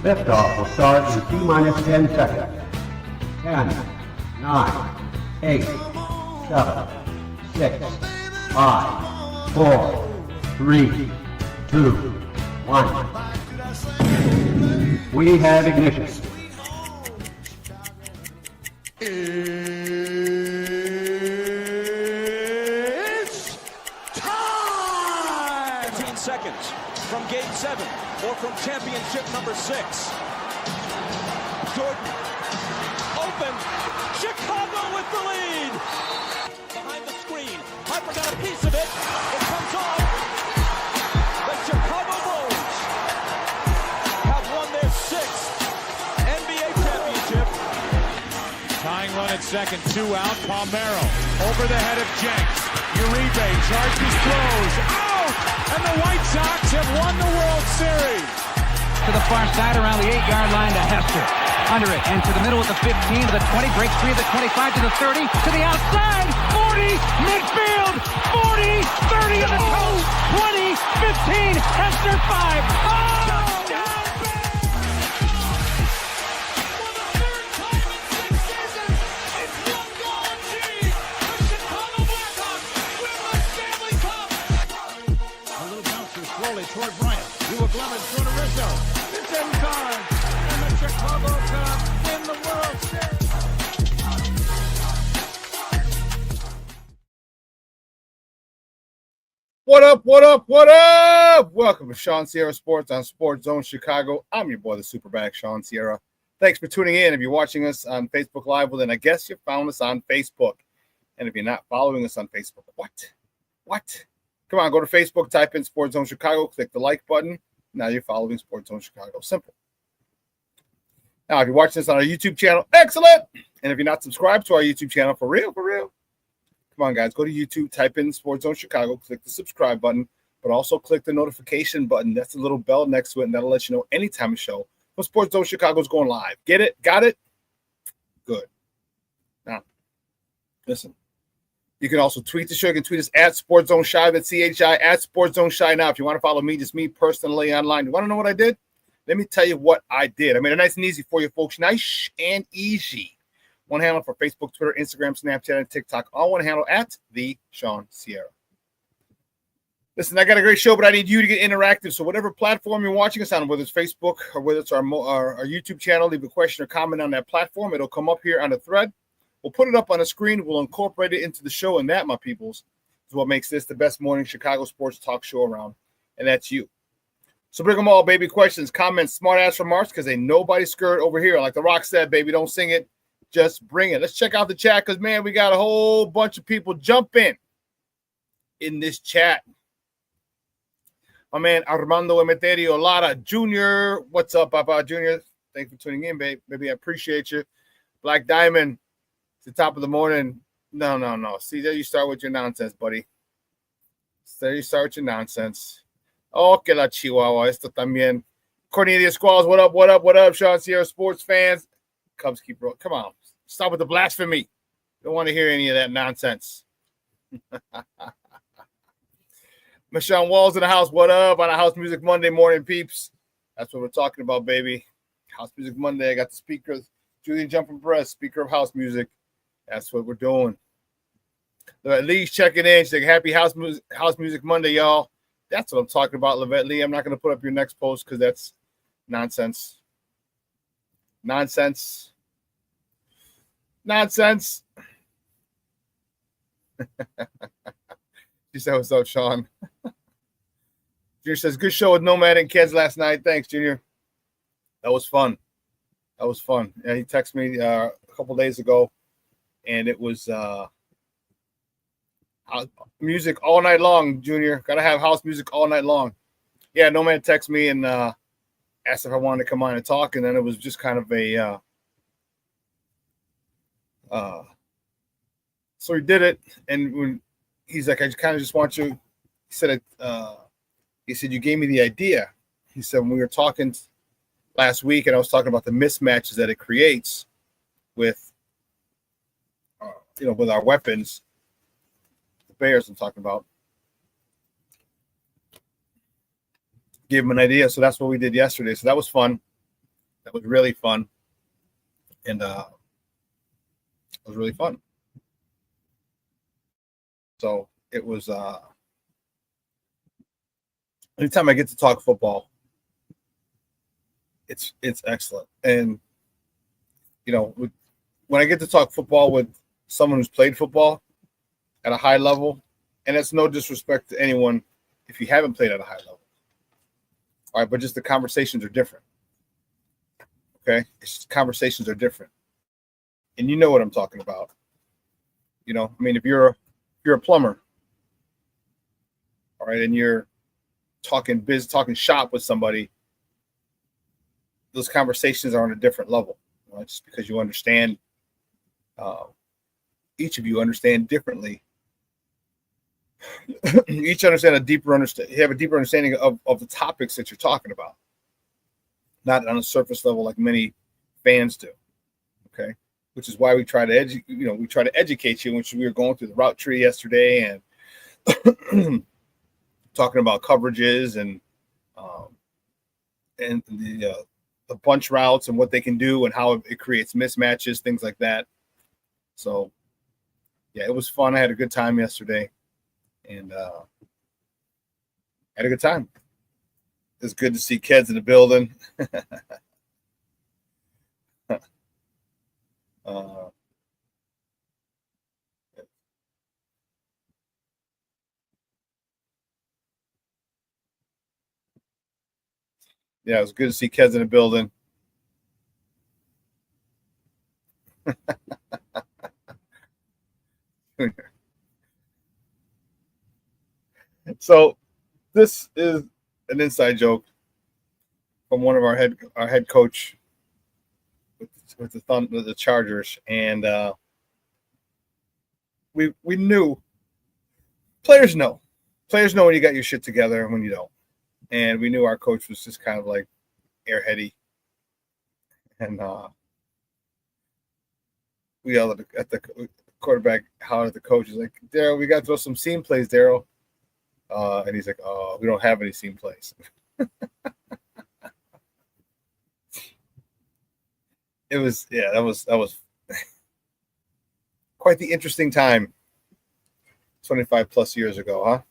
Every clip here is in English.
Liftoff will start in T-minus 10 seconds. 10, 9, 8, 7, 6, 5, 4, 3, 2, 1. We have ignition. It's time! 15 seconds from game 7 or from championship number 6. Jordan, open, Chicago with the lead! Behind the screen, Harper got a piece of it, it comes off. The Chicago Bulls have won their 6th NBA championship. Tying run at second, 2 out, Palmero over the head of Jenks. Uribe charges, throws, out! And the White Sox have won the World Series. To the far side around the 8-yard line to Hester. Under it, and to the middle at the 15, to the 20, breaks 3 of the 25, to the 30, to the outside, 40, midfield, 40, 30 to the coast, 20, 15, Hester 5. Oh! Toward Bryant, to a Clemens, throw to Rizzo. It's in time, and the Chicago Cubs win the World Series. What up, what up, what up? Welcome to ShawnSierraSports on Sports Zone Chicago. I'm your boy, the SuperBack, Shawn Sierra. Thanks for tuning in. If you're watching us on Facebook Live, well, then I guess you found us on Facebook. And if you're not following us on Facebook, what? Come on, go to Facebook, type in Sports Zone Chicago, click the like button. Now you're following Sports Zone Chicago. Simple. Now, if you're watching this on our YouTube channel, excellent. And if you're not subscribed to our YouTube channel, for real, come on, guys, go to YouTube, type in Sports Zone Chicago, click the subscribe button, but also click the notification button. That's the little bell next to it, and that'll let you know anytime a show when Sports Zone Chicago is going live. Get it? Got it? Good. Now, listen. You can also tweet the show. You can tweet us at SportsZoneShy, that's CHI, at SportsZoneShy. Now, if you want to follow me, just me personally online, you want to know what I did? Let me tell you what I did. I made it nice and easy for you folks. Nice and easy. One handle for Facebook, Twitter, Instagram, Snapchat, and TikTok. All one handle at the Shawn Sierra. Listen, I got a great show, but I need you to get interactive. So whatever platform you're watching us on, whether it's Facebook or whether it's our YouTube channel, leave a question or comment on that platform. It'll come up here on the thread. We'll put it up on the screen. We'll incorporate it into the show, and that, my peoples, is what makes this the best morning Chicago sports talk show around, and that's you. So bring them all, baby. Questions, comments, smart-ass remarks, because ain't nobody scared over here. Like The Rock said, baby, don't sing it. Just bring it. Let's check out the chat because, man, we got a whole bunch of people jumping in this chat. My man, Armando Emeterio Lara Jr. What's up, Papa Jr.? Thanks for tuning in, babe. Baby, I appreciate you. Black Diamond. The top of the morning. No. See, there you start with your nonsense, buddy. There you start with your nonsense. Oh, que la chihuahua. Esto también. Cornelius Squalls, what up? ShawnSierraSports fans. Cubs keep rolling. Come on. Stop with the blasphemy. Don't want to hear any of that nonsense. Michelle Walls in the house. What up on a House Music Monday morning, peeps? That's what we're talking about, baby. House Music Monday. I got the speakers. Julian Jumping Breast, speaker of house music. That's what we're doing. Levette Lee's checking in. She's like, happy House Music Monday, y'all. That's what I'm talking about, Levette Lee. I'm not going to put up your next post because that's nonsense. Nonsense. She said, what's up, Shawn? Junior says, good show with Nomad and Kids last night. Thanks, Junior. That was fun. Yeah, he texted me a couple days ago. And it was music all night long, Junior. Got to have house music all night long. Yeah, no man texted me and asked if I wanted to come on and talk. And then it was just kind of a so he did it. And when he's like, I kind of just want you. He said, you gave me the idea. He said, when we were talking last week and I was talking about the mismatches that it creates with, with our weapons, the Bears I'm talking about. Give them an idea. So that's what we did yesterday. So that was fun. That was really fun. And it was really fun. So it was anytime I get to talk football, it's excellent. And when I get to talk football with someone who's played football at a high level, and it's no disrespect to anyone if you haven't played at a high level. All right, but just the conversations are different. Okay? Conversations are different. And you know what I'm talking about. If you're a plumber, all right, and you're talking shop with somebody, those conversations are on a different level. Just because you understand, each of you understand differently. Each understand you have a deeper understanding of the topics that you're talking about, not on a surface level like many fans do. Okay, which is why we try to educate you. Which we were going through the route tree yesterday and talking about coverages and the bunch routes and what they can do and how it creates mismatches, things like that. So, yeah, it was fun. I had a good time yesterday, and had a good time. It's good to see kids in the building. Yeah, it was good to see kids in the building. So this is an inside joke from one of our head coach with the Chargers, and we knew players know when you got your shit together and when you don't. And we knew our coach was just kind of like airheady. And we yelled at the quarterback, hollered at the coach. He's like, Daryl, we got to throw some seam plays, Daryl. And he's like, oh, we don't have any seam plays. That was quite the interesting time 25 plus years ago,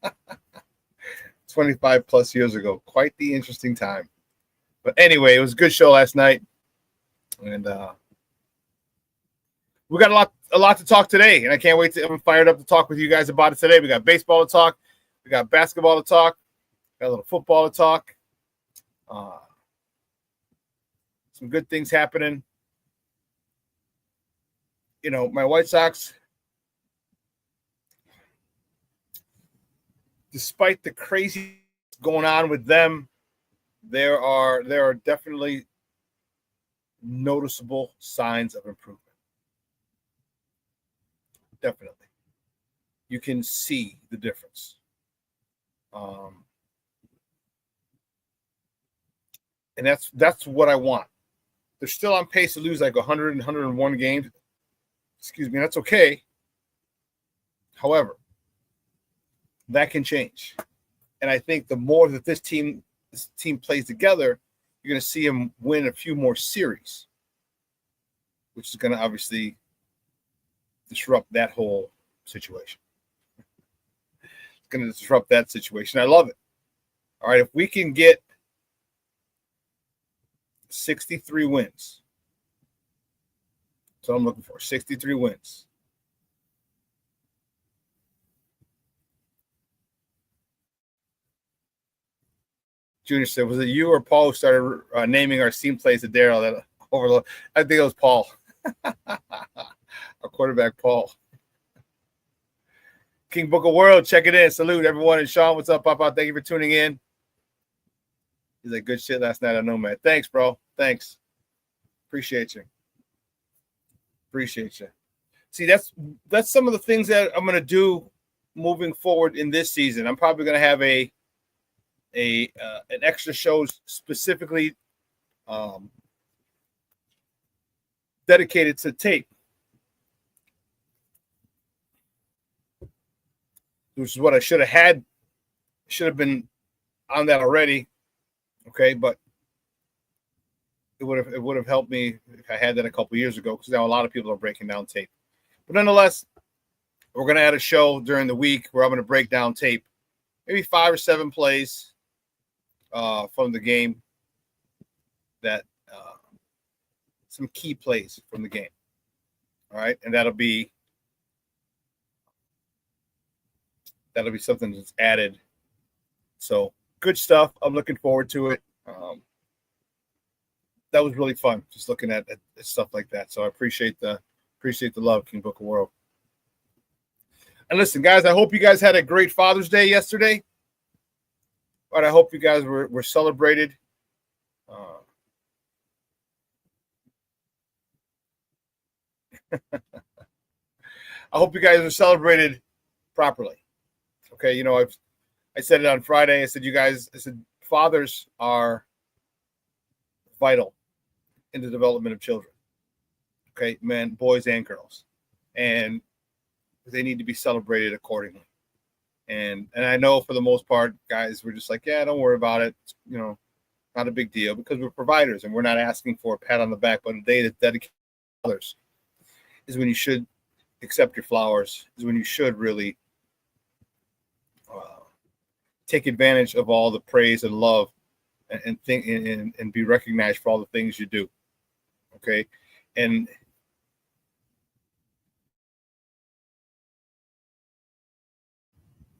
huh? 25 plus years ago. Quite the interesting time. But anyway, it was a good show last night. And we got a lot to talk today. And I can't wait I'm fired up to talk with you guys about it today. We got baseball to talk. We got basketball to talk. Got a little football to talk. Some good things happening. My White Sox, despite the crazy going on with them, there are definitely noticeable signs of improvement. Definitely. You can see the difference. And that's what I want. They're still on pace to lose like 100 and 101 games. Excuse me, that's okay. However, that can change. And I think the more that this team plays together, you're going to see them win a few more series, which is going to obviously disrupt that whole situation. It's going to disrupt that situation. I love it. All right, if we can get 63 wins. That's what I'm looking for, 63 wins. Junior said, was it you or Paul who started naming our seam plays to Daryl? That overload? I think it was Paul. Our quarterback, Paul. King Book of World, check it in. Salute everyone. And Shawn, what's up, Papa? Thank you for tuning in. He's like, good shit last night. I know, man. Thanks, bro. Thanks. Appreciate you. See, that's some of the things that I'm going to do moving forward in this season. I'm probably going to have an extra show specifically dedicated to tape, which is what I should have been on that already. Okay, but it would have helped me if I had that a couple years ago, because now a lot of people are breaking down tape. But nonetheless, we're going to add a show during the week where I'm going to break down tape, maybe 5 or 7 plays from the game, that some key plays from the game. All right, and that'll be something that's added. So good stuff. I'm looking forward to it. That was really fun, just looking at stuff like that. So I appreciate the love, King Book of World. And listen, guys, I hope you guys had a great Father's Day yesterday. But I hope you guys were celebrated. I hope you guys were celebrated properly. Okay, you know, I said it on Friday. I said, fathers are vital in the development of children. Okay, men, boys and girls. And they need to be celebrated accordingly. And I know for the most part, guys, we're just like, yeah, don't worry about it. It's, you know, not a big deal, because we're providers and we're not asking for a pat on the back. But a day that's dedicated to others is when you should accept your flowers, is when you should really take advantage of all the praise and love and think and be recognized for all the things you do. Okay. And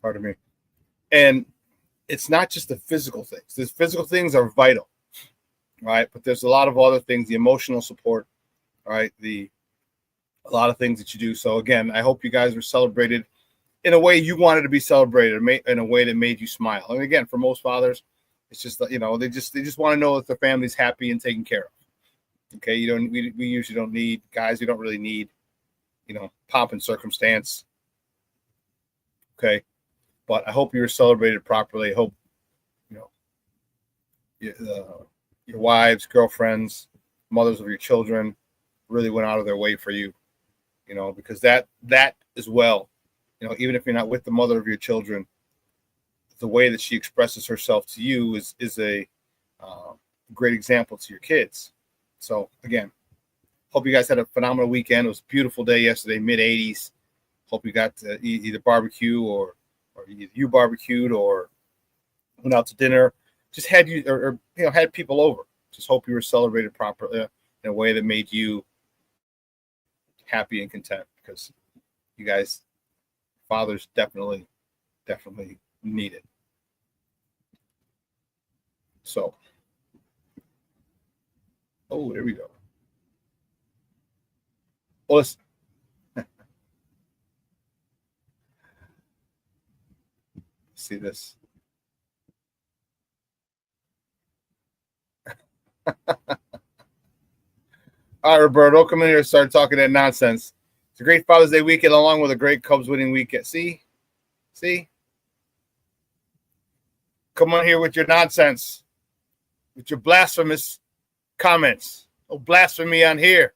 pardon me. And it's not just the physical things. The physical things are vital, right? But there's a lot of other things, the emotional support, right? A lot of things that you do. So again, I hope you guys were celebrated in a way you wanted to be celebrated, in a way that made you smile. And again, for most fathers, it's just, you know, they just want to know that their family's happy and taken care of. Okay, we usually don't need, guys, we don't really need, you know, pomp and circumstance. Okay, but I hope you were celebrated properly. I hope, you know, your wives, girlfriends, mothers of your children really went out of their way for you, you know, because that as well, you know, even if you're not with the mother of your children, the way that she expresses herself to you is a great example to your kids. So again, hope you guys had a phenomenal weekend. It was a beautiful day yesterday, mid-80s. Hope you got to either barbecue or either you barbecued or went out to dinner. Just had you or you know, had people over. Just hope you were celebrated properly in a way that made you happy and content, because you guys, fathers, definitely need it. So, oh, there we go. Well, let's see this. All right, Roberto, come in here and start talking that nonsense. It's a great Father's Day weekend along with a great Cubs winning weekend. See? Come on here with your nonsense, with your blasphemous comments. Oh, blasphemy on here.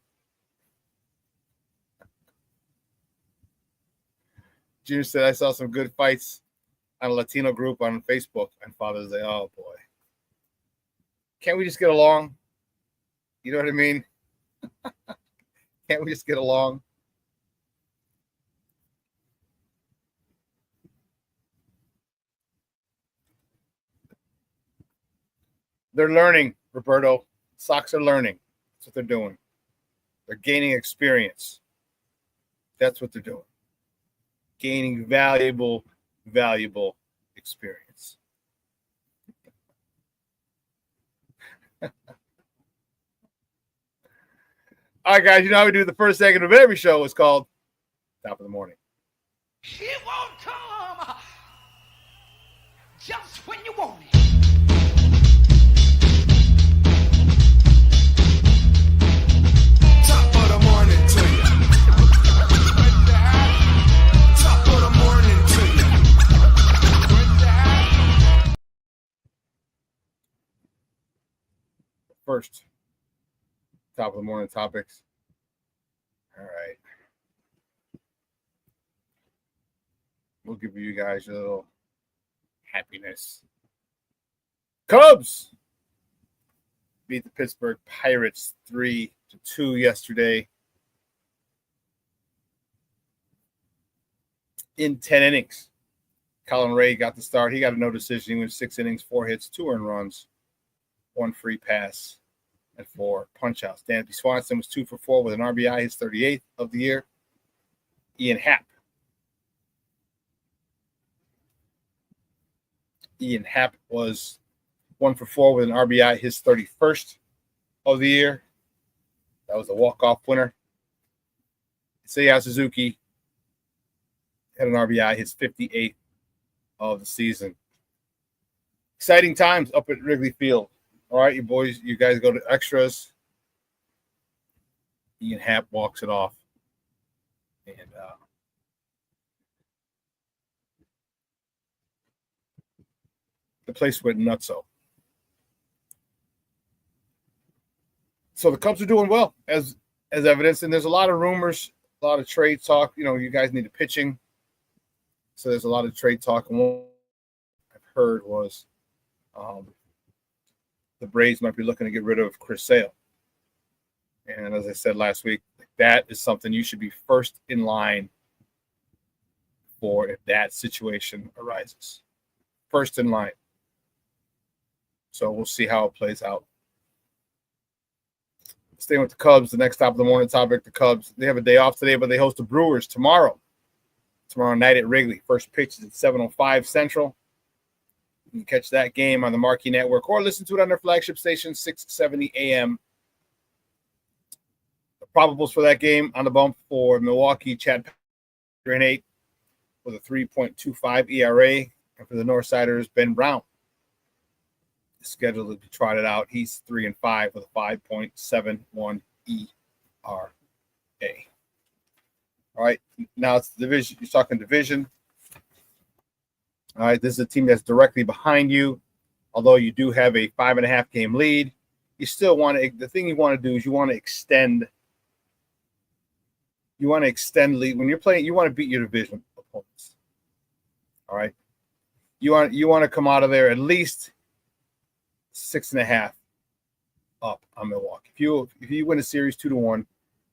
Junior said, I saw some good fights on a Latino group on Facebook on Father's Day. Oh, boy. Can't we just get along? You know what I mean? Can't we just get along? They're learning, Roberto. Sox are learning. That's what they're doing. They're gaining experience. That's what they're doing. Gaining valuable experience. All right, guys, you know how we do the first segment of every show. It's called Top of the Morning. It won't come just when you want it. Top of the morning to you. Top of the morning to you. First, top of the morning topics. All right. We'll give you guys a little happiness. Cubs beat the Pittsburgh Pirates 3-2 yesterday in 10 innings. Colin Ray got the start. He got a no decision. He went 6 innings, 4 hits, 2 earned runs, 1 free pass, and 4 punch-outs. Dansby Swanson was 2 for 4 with an RBI, his 38th of the year. Ian Happ was 1 for 4 with an RBI, his 31st of the year. That was a walk-off winner. Seiya Suzuki had an RBI, his 58th of the season. Exciting times up at Wrigley Field. All right, you boys, you guys go to extras. Ian Happ walks it off. And the place went nutso. So the Cubs are doing well, as evidenced, and there's a lot of rumors, a lot of trade talk. You know, you guys need a pitching. So there's a lot of trade talk. And what I've heard was the Braves might be looking to get rid of Chris Sale. And as I said last week, that is something you should be first in line for if that situation arises. First in line. So we'll see how it plays out. Staying with the Cubs, the next top of the morning topic, the Cubs, they have a day off today, but they host the Brewers tomorrow night at Wrigley. First pitch is at 7:05 Central. You can catch that game on the Marquee Network or listen to it on their flagship station, 670 AM. The probables for that game on the bump for Milwaukee, Chad Patrick 8 with a 3.25 ERA. And for the Northsiders, Ben Brown is scheduled to be trotted out. He's 3-5 with a 5.71 ERA. All right, now it's the division. You're talking division. All right, this is a team that's directly behind you. Although you do have a 5.5 game lead, you still want to. The thing you want to do is you want to extend. You want to extend lead when you're playing. You want to beat your division opponents. All right, you want to come out of there at least 6.5 up on Milwaukee. If you win a series 2-1,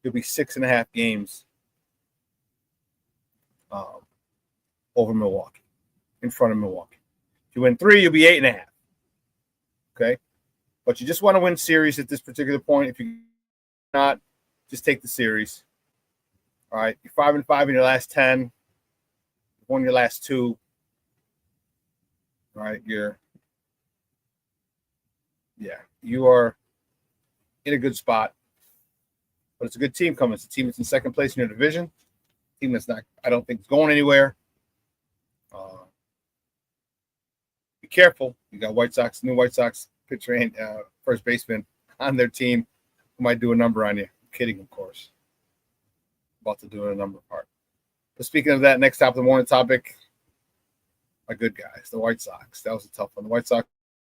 you'll be 6.5 games over Milwaukee, in front of Milwaukee. If you win 3, you'll be 8.5. Okay, but you just want to win series at this particular point. If you not, just take the series. All right, you're 5-5 in your last 10. You've won your last 2. All right, you are in a good spot. But it's a good team coming. It's a team that's in second place in your division. A team that's not, I don't think, is going anywhere. Be careful. You got new White Sox pitcher and first baseman on their team who might do a number on you. I'm kidding, of course. About to do a number part. But speaking of that, next top of the morning topic, my good guys, the White Sox. That was a tough one. The White Sox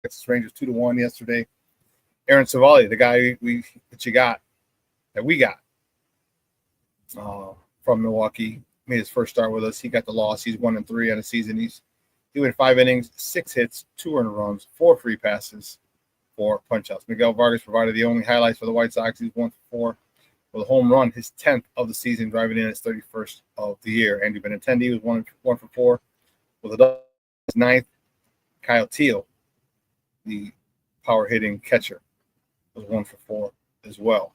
against the Rangers 2-1 yesterday. Aaron Savali, the guy that we got from Milwaukee, made his first start with us. He got the loss. He's 1-3 on the season. He went 5 innings, 6 hits, 2 earned runs, 4 free passes, 4 punch-outs. Miguel Vargas provided the only highlights for the White Sox. He's 1 for 4 with a home run, his 10th of the season, driving in his 31st of the year. Andy Benintendi was 1 for 4 with a double, his 9th. Kyle Teal, the power-hitting catcher, was 1 for 4 as well.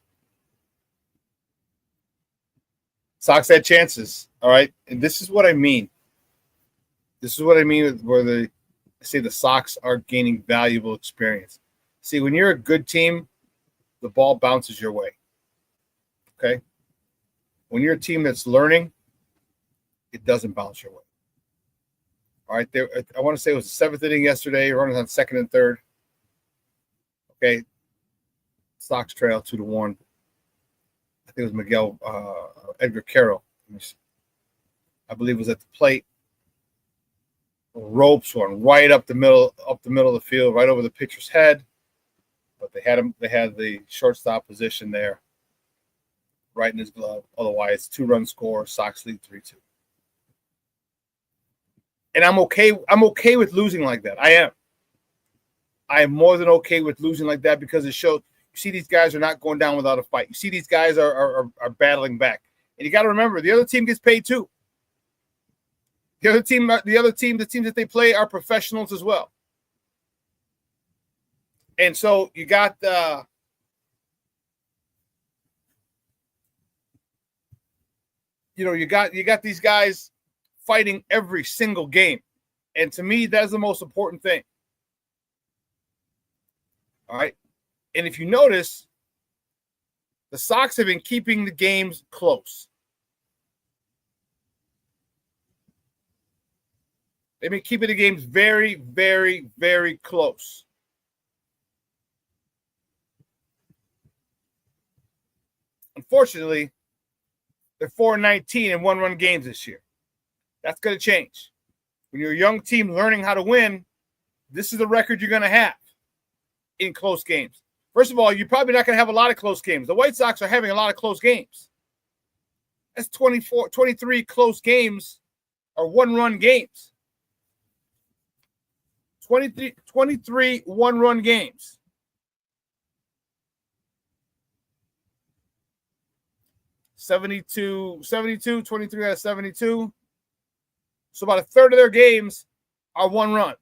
Sox had chances, all right? And this is what I mean. This is what I mean where I say the Sox are gaining valuable experience. See, when you're a good team, the ball bounces your way, okay? When you're a team that's learning, it doesn't bounce your way. All right, I want to say it was the 7th inning yesterday, runners on 2nd and 3rd. Okay, Sox trail 2-1. I think it was Edgar Carroll. I believe it was at the plate. Ropes went right up the middle of the field, right over the pitcher's head. But they had the shortstop position there, right in his glove. Otherwise, 2-run score. Sox lead 3-2. And I'm okay with losing like that. I am. I am more than okay with losing like that because it shows you see these guys are not going down without a fight. You see these guys are battling back. And you got to remember, the other team gets paid too. The teams that they play are professionals as well. And so you got you got these guys fighting every single game. And to me, that's the most important thing. All right. And if you notice, the Sox have been keeping the games close. They've been keeping the games very, very, very close. Unfortunately, they're 4-19 in one-run games this year. That's going to change. When you're a young team learning how to win, this is the record you're going to have in close games. First of all, you're probably not going to have a lot of close games. The White Sox are having a lot of close games. That's 23 close games are one-run games. 23 one-run games. 72, 23 out of 72. So about a third of their games are one run.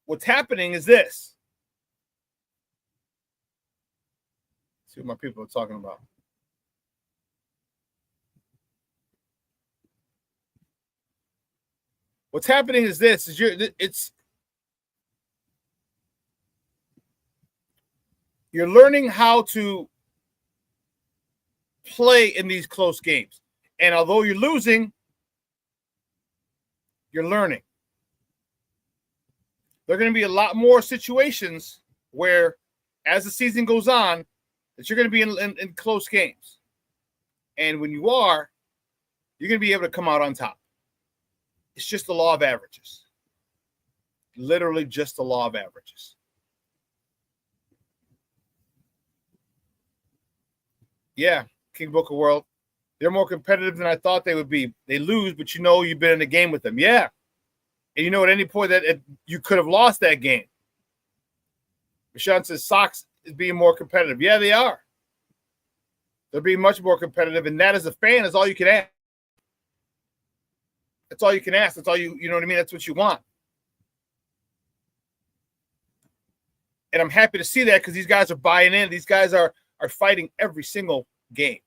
What's happening is this. Let's see what my people are talking about. What's happening is this. You're learning how to play in these close games. And although you're losing, you're learning. There are going to be a lot more situations where, as the season goes on, that you're going to be in close games. And when you are, you're going to be able to come out on top. It's just the law of averages. Literally just the law of averages. Yeah, King Booker World. They're more competitive than I thought they would be. They lose, but you've been in a game with them. Yeah. And at any point that you could have lost that game. Shawn says Sox is being more competitive. Yeah, they are. They're being much more competitive, and that as a fan is all you can ask. That's all you can ask. That's all you know what I mean? That's what you want. And I'm happy to see that because these guys are buying in. These guys are fighting every single game.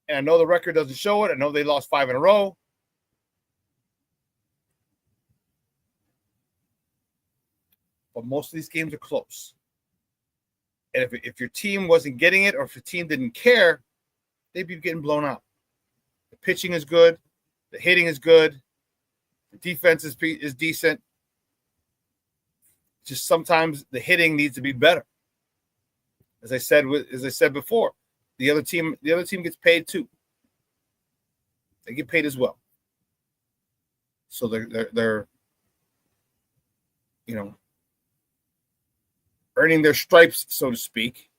And I know the record doesn't show it. I know they lost 5 in a row. But most of these games are close. And if your team wasn't getting it or if your team didn't care, they'd be getting blown out. The pitching is good. The hitting is good. The defense is decent. Just sometimes the hitting needs to be better. As I said before, the other team gets paid too. They get paid as well. So they're earning their stripes, so to speak.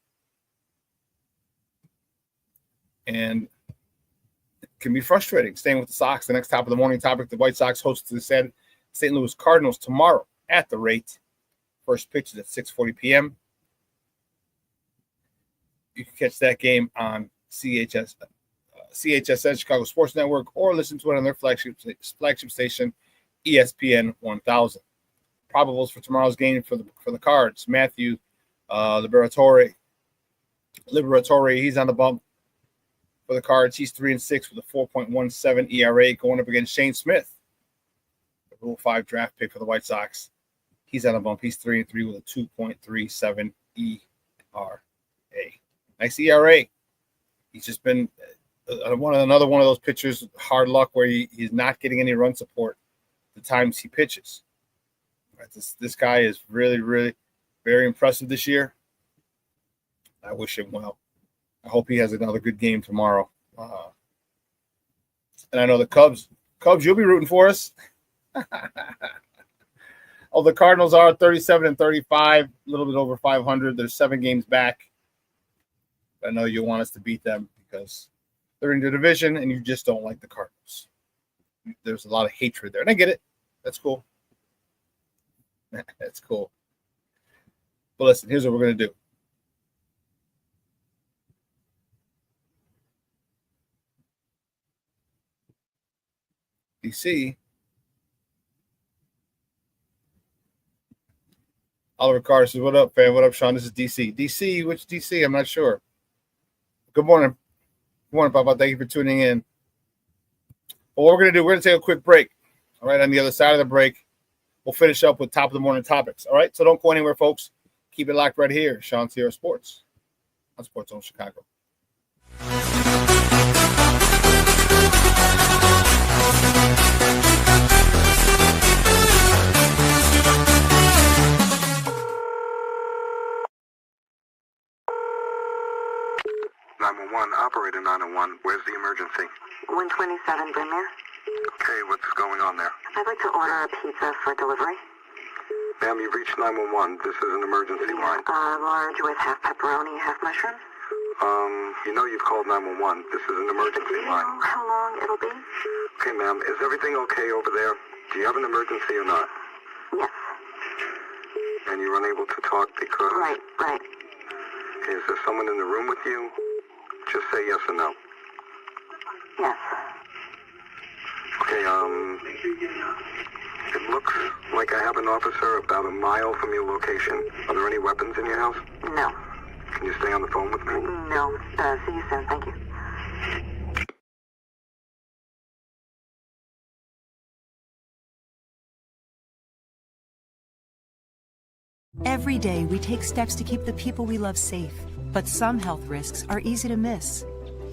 And it can be frustrating. Staying with the Sox, the next top of the morning topic, the White Sox host the St. Louis Cardinals tomorrow at the rate. First pitch is at 6:40 p.m. You can catch that game on CHSN, Chicago Sports Network, or listen to it on their flagship station, ESPN 1000. Probables for tomorrow's game for the Cards. Matthew Liberatore, he's on the bump for the Cards. He's 3-6 with a 4.17 ERA going up against Shane Smith, the Rule 5 draft pick for the White Sox. He's on the bump. He's 3-3 with a 2.37 ERA. Nice ERA. He's just been another one of those pitchers, hard luck, where he's not getting any run support the times he pitches. Right, this guy is really, really very impressive this year. I wish him well. I hope he has another good game tomorrow. And I know the Cubs, you'll be rooting for us. Oh, the Cardinals are 37-35, a little bit over 500. They're 7 games back. I know you want us to beat them because they're in your division and you just don't like the Cardinals. there's a lot of hatred there. And I get it. That's cool. That's cool. But listen, here's what we're going to do. DC. Oliver Carter says, what up, fam? What up, Shawn? This is DC. DC, which DC? I'm not sure. Good morning. Good morning, Papa. Thank you for tuning in. Well, what we're going to do, we're going to take a quick break. All right, on the other side of the break, we'll finish up with top of the morning topics. All right, so don't go anywhere, folks. Keep it locked right here. Shawn Sierra Sports on Sports Zone Chicago. 911, operator 901. Where's the emergency? 127 Brymere. Okay, what's going on there? I'd like to order a pizza for delivery. Ma'am, you've reached 911. This is an emergency line. Large with half pepperoni, half mushrooms. You know you've called 911. This is an emergency Do you line. know how long it'll be? Okay, ma'am, is everything okay over there? Do you have an emergency or not? Yes. And you're unable to talk because... Right. Okay, is there someone in the room with you? Just say yes or no. Yes. Okay, it looks like I have an officer about a mile from your location. Are there any weapons in your house? No. Can you stay on the phone with me? No. See you soon. Thank you. Every day, we take steps to keep the people we love safe, but some health risks are easy to miss.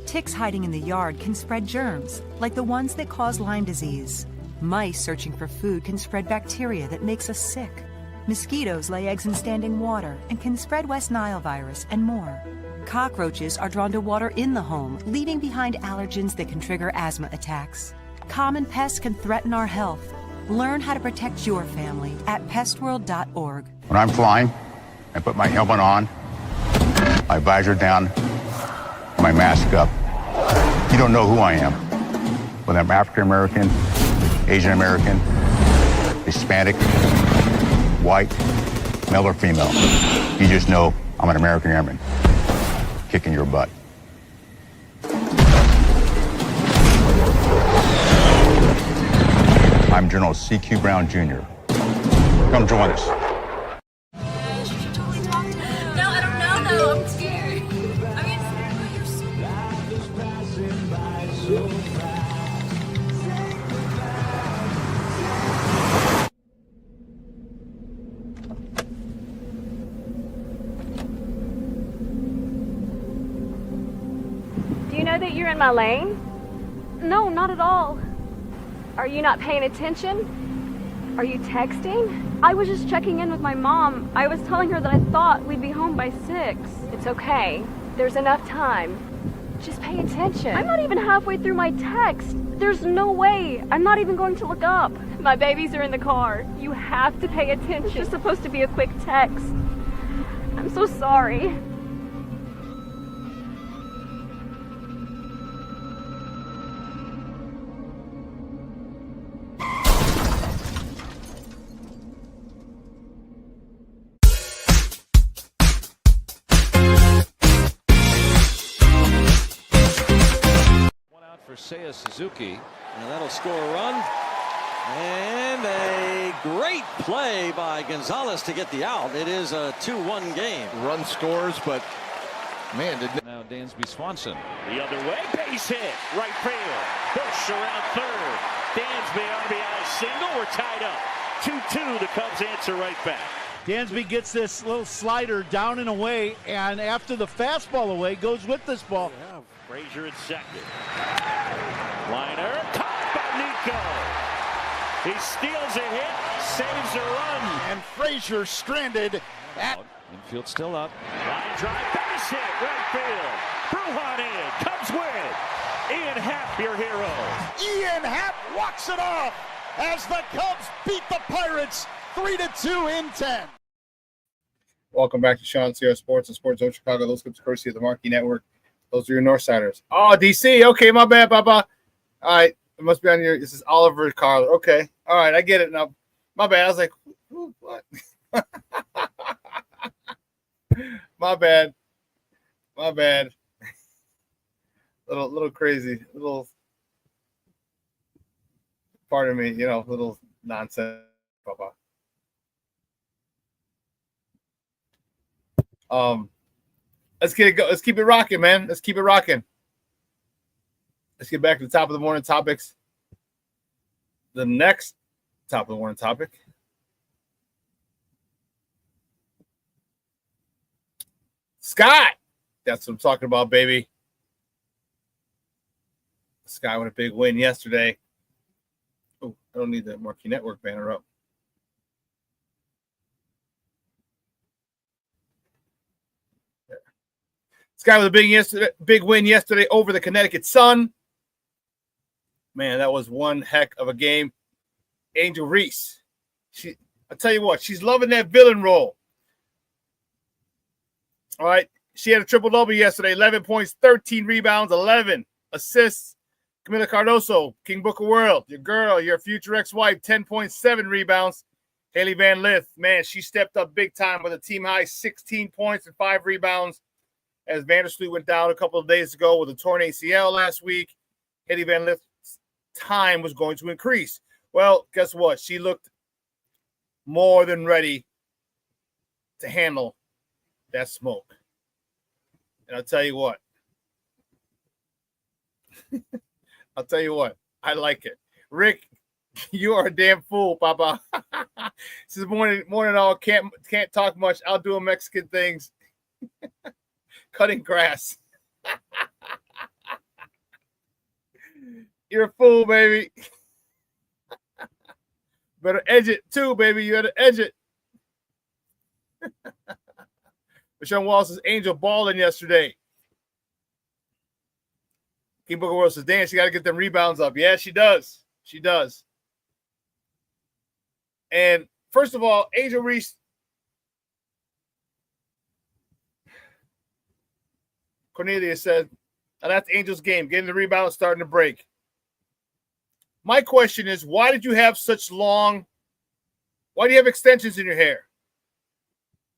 Ticks hiding in the yard can spread germs, like the ones that cause Lyme disease. Mice searching for food can spread bacteria that makes us sick. Mosquitoes lay eggs in standing water and can spread West Nile virus and more. Cockroaches are drawn to water in the home, leaving behind allergens that can trigger asthma attacks. Common pests can threaten our health. Learn how to protect your family at pestworld.org. When I'm flying, I put my helmet on, my visor down, my mask up. You don't know who I am. Whether I'm African American, Asian American, Hispanic, white, male or female. You just know I'm an American airman kicking your butt. I'm General C.Q. Brown Jr. Come join us. No, I don't know though. I'm scared. You're so Do you know that you're in my lane? No, not at all. Are you not paying attention? Are you texting? I was just checking in with my mom. I was telling her that I thought we'd be home by 6. It's okay. There's enough time. Just pay attention. I'm not even halfway through my text. There's no way. I'm not even going to look up. My babies are in the car. You have to pay attention. It's just supposed to be a quick text. I'm so sorry. For Seiya Suzuki, and that'll score a run. And a great play by Gonzalez to get the out. It is a 2-1 game. Run scores, but man, didn't. Now Dansby Swanson. The other way, base hit, right field. Push around third. Dansby RBI single. We're tied up. 2-2. The Cubs answer right back. Dansby gets this little slider down and away, and after the fastball away, goes with this ball. Yeah, Frazier at second. Liner, caught by Nico. He steals a hit, saves a run. And Frazier stranded at... Infield still up. Line drive, base hit, right field. Brujan in, Cubs win. Ian Happ, your hero. Ian Happ walks it off as the Cubs beat the Pirates 3-2 in 10. Welcome back to Shawn Sierra Sports and Sports Zone Chicago. Those clips courtesy of the Marquee Network. Those are your Northsiders. Oh, DC. Okay, my bad, Papa. All right. It must be on your. This is Oliver Carler. Okay, all right, I get it now. My bad. I was like, what? My bad. My bad. Little crazy. Little. Pardon me. Little nonsense. Papa. Let's get it go. Let's keep it rocking, man. Let's keep it rocking. Let's get back to the top of the morning topics. The next top of the morning topic. Scott. That's what I'm talking about, baby. Sky with a big win yesterday. Oh, I don't need the Marquee Network banner up. There. Sky with a big win yesterday over the Connecticut Sun. Man, that was one heck of a game. Angel Reese. I'll tell you what, she's loving that villain role. All right. She had a triple-double yesterday, 11 points, 13 rebounds, 11 assists. Camila Cardoso, King Booker World, your girl, your future ex-wife, 10.7 rebounds. Haley Van Lith, man, she stepped up big time with a team-high 16 points and 5 rebounds as Vandersloot went down a couple of days ago with a torn ACL last week. Haley Van Lith's time was going to increase. Well, guess what? She looked more than ready to handle that smoke. And I'll tell you what. I like it. Rick, you are a damn fool, Papa. This is morning all. Can't talk much. I'll do Mexican things. Cutting grass. You're a fool, baby. Better edge it too, baby. You better edge it. Michelle Wallace's Angel balling yesterday. King Booker World says, damn, she got to get them rebounds up. Yeah, she does. She does. And first of all, Angel Reese, Cornelia said, and that's Angel's game, getting the rebound, starting to break. My question is, why do you have extensions in your hair?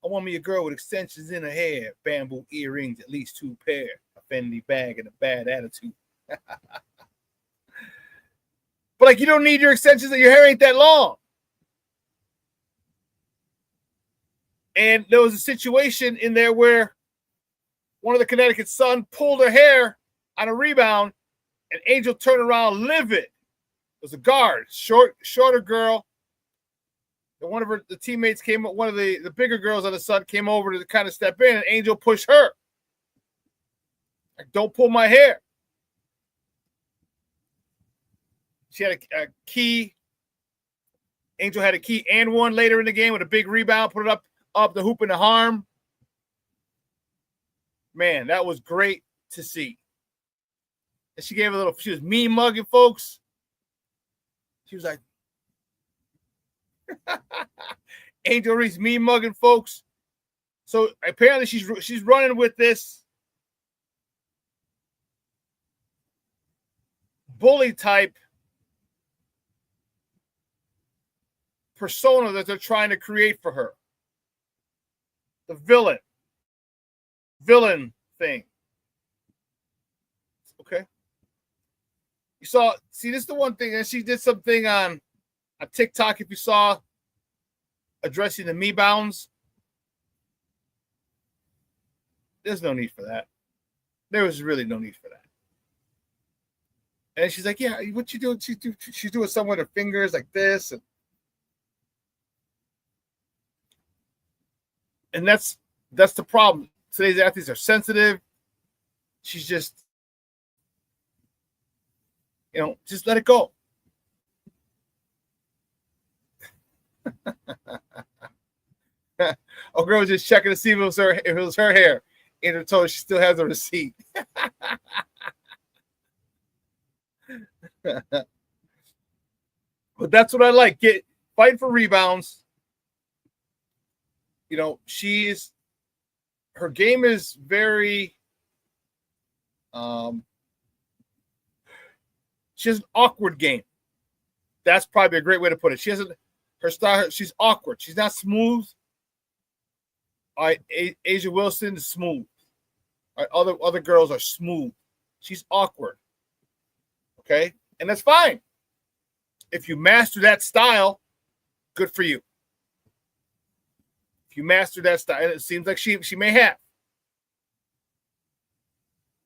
I want me a girl with extensions in her hair, bamboo earrings, at least 2 pair, a Fendi bag, and a bad attitude. But you don't need your extensions, and your hair ain't that long. And there was a situation in there where one of the Connecticut Sun pulled her hair on a rebound, and Angel turned around livid. It was a guard, shorter girl. And one of the teammates came up, one of the bigger girls on the Sun came over to kind of step in, and Angel pushed her. Like, don't pull my hair. She had a key. Angel had a key and one later in the game with a big rebound, put it up the hoop in the harm. Man, that was great to see. And she was mean mugging folks. She was like, Angel Reese mean mugging folks. So apparently she's running with this bully type persona that they're trying to create for her. The villain thing. Okay. This is the one thing, and she did something on TikTok, if you saw, addressing the me bounds. There's no need for that. There was really no need for that. And she's like, yeah, what you doing? She's doing something with her fingers like this. And that's the problem. Today's athletes are sensitive. She's just, just let it go. Oh, girl was just checking to see if it was her hair. And her told she still has a receipt. But that's what I like. Fight for rebounds. Her game is very has an awkward game. That's probably a great way to put it. She has her style. She's awkward. She's not smooth. All right, Asia Wilson is smooth. All right, other girls are smooth. She's awkward. Okay, and that's fine. If you master that style, good for you. If you master that style, and it seems like she may have.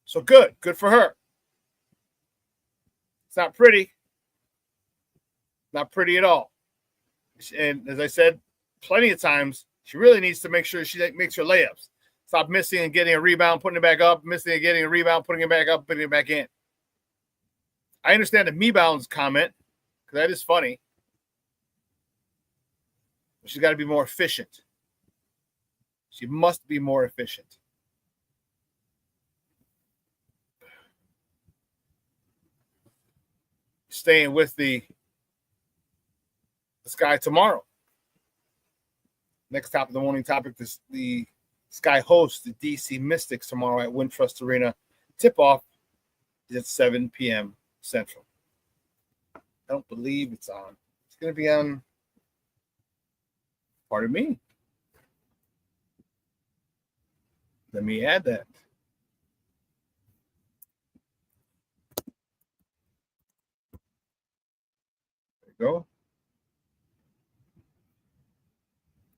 So good for her. It's not pretty. Not pretty at all. And as I said plenty of times, she really needs to make sure she makes her layups. Stop missing and getting a rebound, putting it back up, missing and getting a rebound, putting it back up, putting it back in. I understand the me-bounds comment, because that is funny. But she's got to be more efficient. She must be more efficient. Staying with the Sky tomorrow. Next top of the morning topic, the Sky hosts the DC Mystics tomorrow at Wintrust Arena. Tip-off is at 7 p.m. Central. I don't believe it's on. It's going to be on, pardon me. Let me add that. There you go.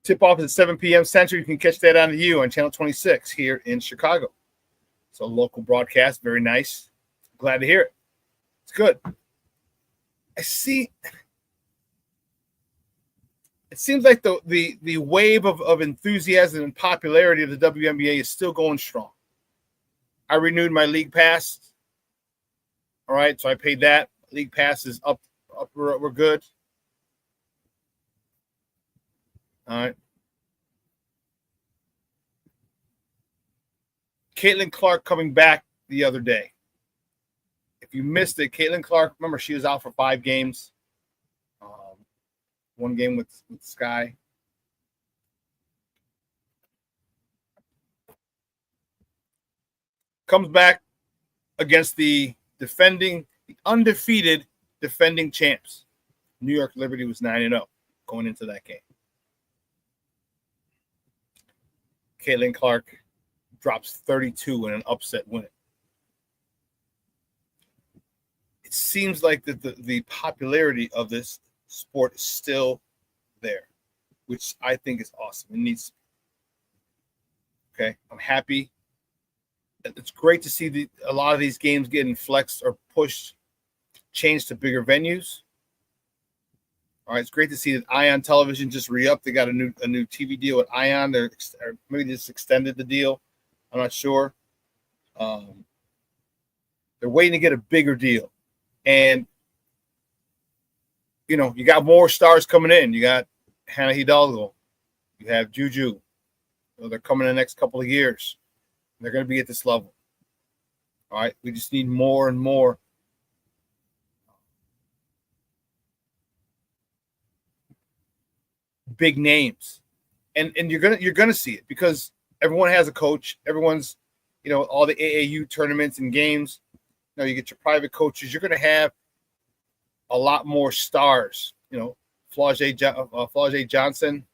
Tip-off is at 7 p.m. Central. You can catch that on on Channel 26 here in Chicago. It's a local broadcast. Very nice. Glad to hear it. It's good. I see. It seems like the wave of enthusiasm and popularity of the WNBA is still going strong. I renewed my league pass. All right, so I paid that. League pass is up. We're good. All right. Caitlin Clark coming back the other day. If you missed it, Caitlin Clark, remember, she was out for 5 games. 1 game with Sky. Comes back against the undefeated defending champs. New York Liberty was 9-0 going into that game. Caitlin Clark drops 32 in an upset win. It seems like the popularity of this sport is still there, which I think is awesome. It needs to be. Okay, I'm happy. It's great to see a lot of these games getting flexed or pushed, changed to bigger venues. All right, it's great to see that Ion Television just re-upped. They got a new TV deal with Ion. Or maybe just extended the deal. I'm not sure. They're waiting to get a bigger deal. And, you know, you got more stars coming in. You got Hannah Hidalgo. You have Juju. They're coming in the next couple of years. They're going to be at this level. All right, we just need more and more big names, and you're gonna see it because everyone has a coach. Everyone's, you know, all the AAU tournaments and games. You know, you get your private coaches. You're gonna have a lot more stars. You know, Flau'jae Johnson.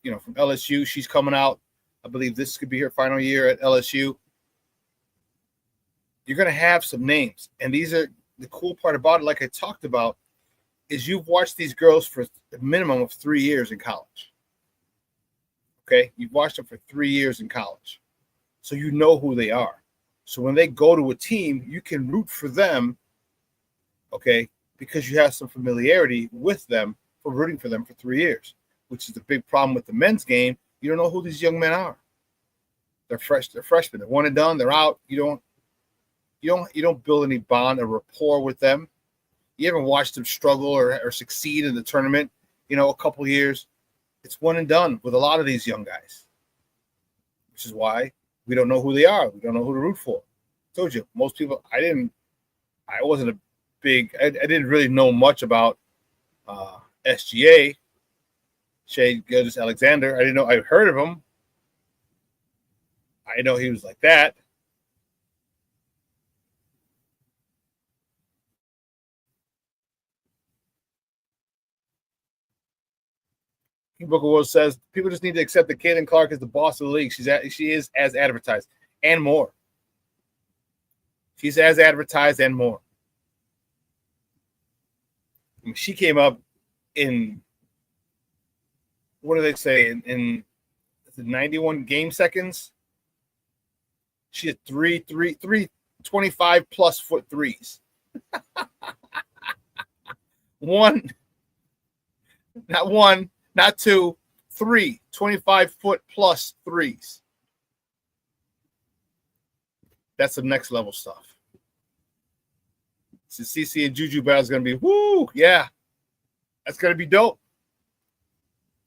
You know, from LSU, she's coming out. I believe this could be her final year at LSU. You're gonna have some names, and these are the cool part about it. Like I talked about, is you've watched these girls for a minimum of 3 years in college. Okay? You've watched them for 3 years in college. So you know who they are. So when they go to a team, you can root for them, okay, because you have some familiarity with them for rooting for them for 3 years, which is the big problem with the men's game. You don't know who these young men are. They're fresh. They're freshmen. They're one and done. They're out. You don't build any bond or rapport with them. You haven't watched them struggle or succeed in the tournament, you know, a couple of years. It's one and done with a lot of these young guys, which is why we don't know who they are. We don't know who to root for. I told you, most people, I didn't really know much about SGA, Shai Gilgeous-Alexander. I didn't know. I heard of him. I know he was like that. Booker Will says people just need to accept that Caitlin Clark is the boss of the league. She is as advertised and more. She's as advertised and more. I mean, she came up in, what do they say, in 91 game seconds. She had three 25-plus foot threes. Not two, 3 25-foot plus threes. That's some next level stuff. So CC and Juju battle is going to be, woo, yeah. That's going to be dope.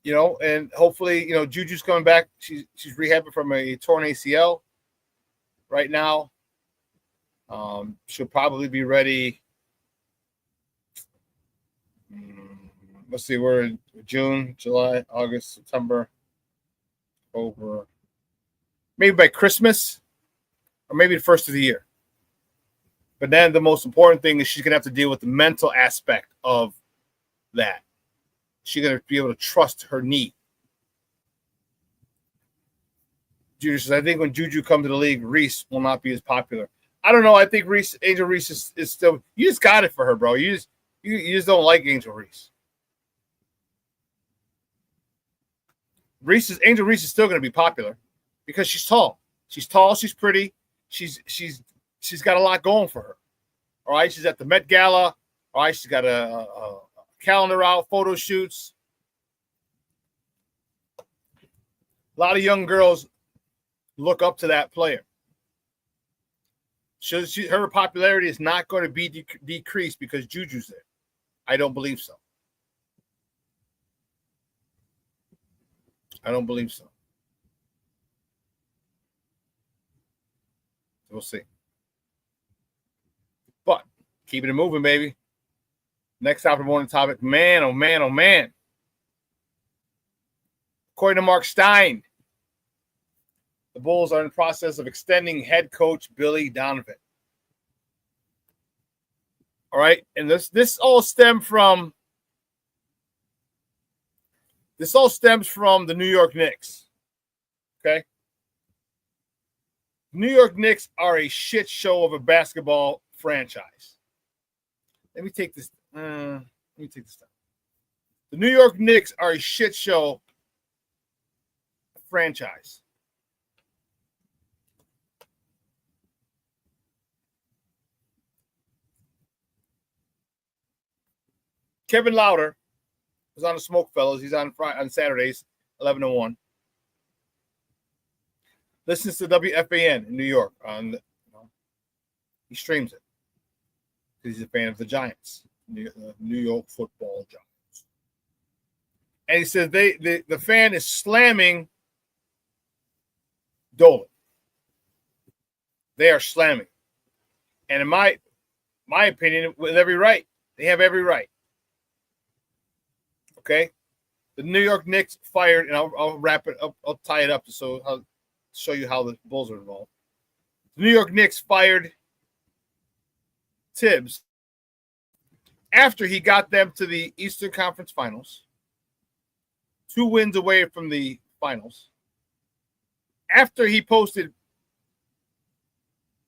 You know, and hopefully, you know, Juju's coming back. She's rehabbing from a torn ACL right now. She'll probably be ready. Let's see, we're in June, July, August, September, October. Maybe by Christmas or maybe the first of the year. But then the most important thing is she's going to have to deal with the mental aspect of that. She's going to be able to trust her knee. Juju says, I think when Juju comes to the league, Reese will not be as popular. I don't know. I think Angel Reese is still – you just got it for her, bro. You just don't like Angel Reese. Angel Reese is still going to be popular because she's tall. She's tall. She's pretty. She's got a lot going for her. All right. She's at the Met Gala. All right. She's got a calendar out, photo shoots. A lot of young girls look up to that player. Her popularity is not going to be decreased because Juju's there. I don't believe so. I don't believe so. We'll see. But keeping it moving, baby. Next top of the morning topic. Man, oh man, oh man. According to Mark Stein, the Bulls are in the process of extending head coach Billy Donovan. All right, and this all stems from the New York Knicks. Okay? New York Knicks are a shit show of a basketball franchise. Let me take this down. The New York Knicks are a shit show franchise. Kevin Lauder was on the Smoke Fellows. He's on Saturdays, 11 to 1. Listens to WFAN in New York. He streams it because he's a fan of the Giants, the New York Football Giants. And he said the fan is slamming Dolan. They are slamming. And in my opinion, with every right. They have every right. Okay? The New York Knicks fired, and I'll wrap it up. I'll tie it up so I'll show you how the Bulls are involved. The New York Knicks fired Tibbs after he got them to the Eastern Conference Finals, 2 wins away from the finals, after he posted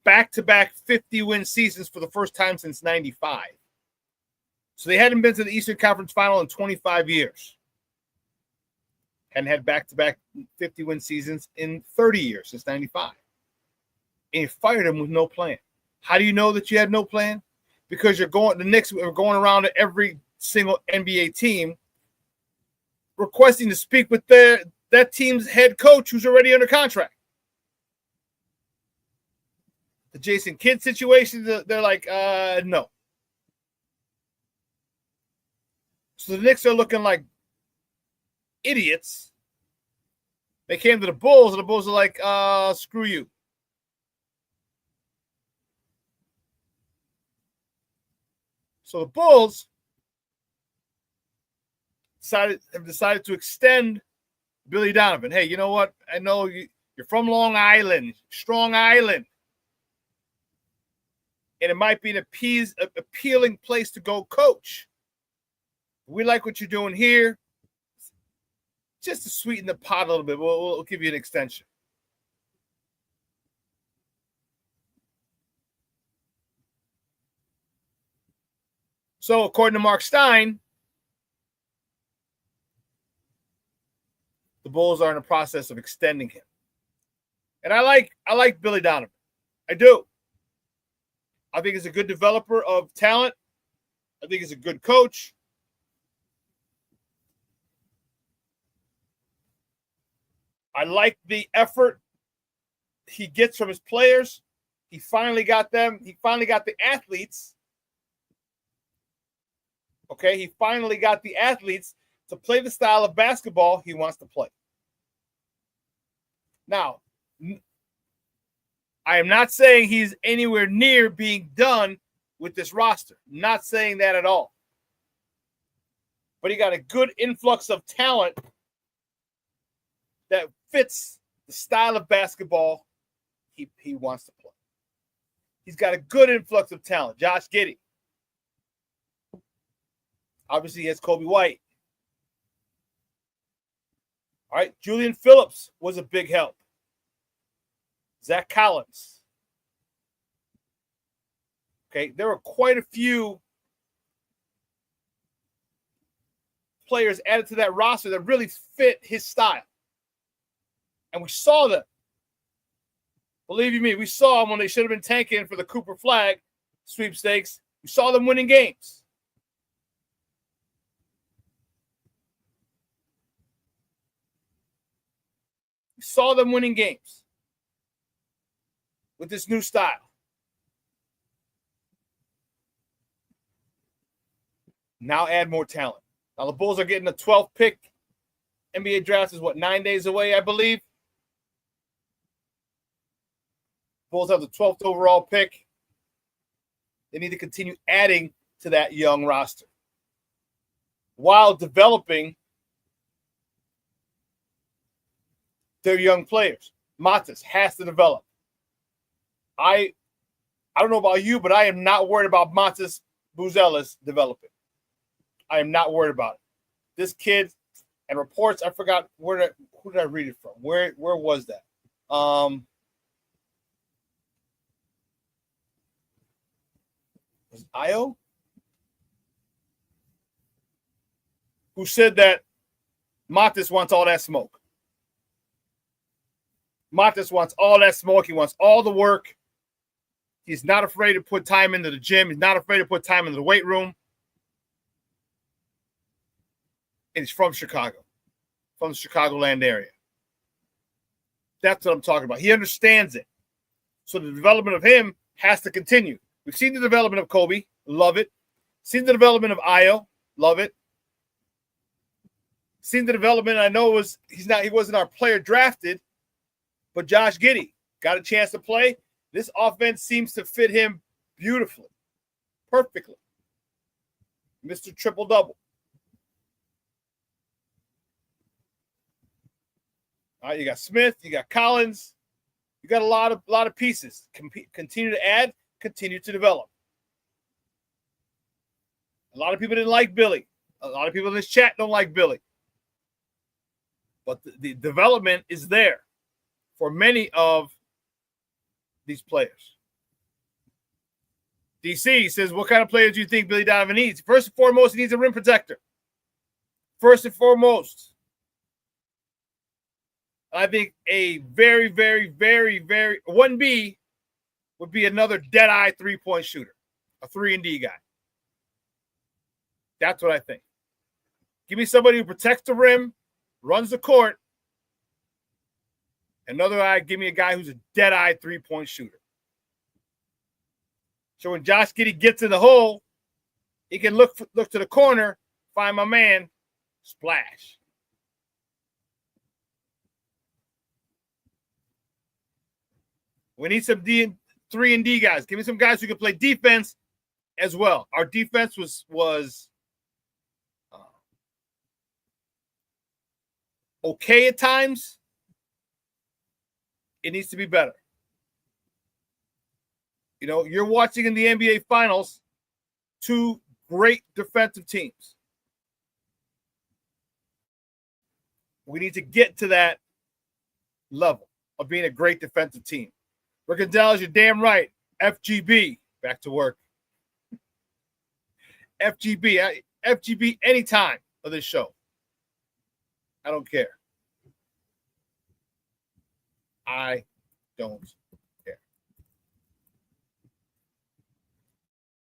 back-to-back 50-win seasons for the first time since 95. So they hadn't been to the Eastern Conference Final in 25 years. Hadn't had back-to-back 50-win seasons in 30 years since 95. And you fired him with no plan. How do you know that you had no plan? Because the Knicks are going around to every single NBA team requesting to speak with that team's head coach who's already under contract. The Jason Kidd situation, they're like, no. So the Knicks are looking like idiots. They came to the Bulls, and the Bulls are like, screw you. So the Bulls have decided to extend Billy Donovan. Hey, you know what? I know you're from Long Island, Strong Island. And it might be an appealing place to go coach. We like what you're doing here. just to sweeten the pot a little bit, we'll give you an extension. So, according to Mark Stein, the Bulls are in the process of extending him. And I like Billy Donovan. I do. I think he's a good developer of talent. I think he's a good coach. I like the effort he gets from his players. He finally got them. He finally got the athletes. Okay, he finally got the athletes to play the style of basketball he wants to play. Now, I am not saying he's anywhere near being done with this roster. Not saying that at all. But he got a good influx of talent that fits the style of basketball he wants to play. He's got a good influx of talent. Josh Giddey. Obviously, he has Kobe White. All right, Julian Phillips was a big help. Zach Collins. Okay, there were quite a few players added to that roster that really fit his style. And we saw them. Believe you me, we saw them when they should have been tanking for the Cooper Flag sweepstakes. We saw them winning games. We saw them winning games with this new style. Now add more talent. Now the Bulls are getting the 12th pick. NBA draft is 9 days away, I believe. Bulls have the 12th overall pick. They need to continue adding to that young roster while developing their young players. Matas has to develop. I don't know about you, but I am not worried about Matas Buzelis developing. I am not worried about it. This kid, and reports, I forgot who did I read it from? Where was that? Was it Io? Who said that Matas wants all that smoke. Matas wants all that smoke. He wants all the work. He's not afraid to put time into the gym. He's not afraid to put time into the weight room. And he's from Chicago, from the Chicagoland area. That's what I'm talking about. He understands it. So the development of him has to continue. We've seen the development of Kobe. Love it. Seen the development of Io. Love it. Seen the development. I know he wasn't our player drafted, but Josh Giddey got a chance to play. This offense seems to fit him beautifully, perfectly. Mr. Triple-Double. All right, you got Smith, you got Collins, you got a lot of pieces. Continue to add, continue to develop. A lot of people didn't like Billy. A lot of people in this chat don't like Billy. But the development is there for many of these players. DC says, what kind of players do you think Billy Donovan needs? First and foremost, he needs a rim protector. First and foremost. I think a very, very, very, very 1B would be another dead-eye three-point shooter, a 3-and-D guy. That's what I think. Give me somebody who protects the rim, runs the court. Another eye, give me a guy who's a dead-eye three-point shooter. So when Josh Giddey gets in the hole, he can look to the corner, find my man, splash. We need some 3-and-D guys. Give me some guys who can play defense as well. Our defense was okay at times. It needs to be better. You know, you're watching in the NBA Finals 2 great defensive teams. We need to get to that level of being a great defensive team. Rick Gonzalez, you're damn right. FGB, back to work. FGB any time of this show. I don't care. I don't care.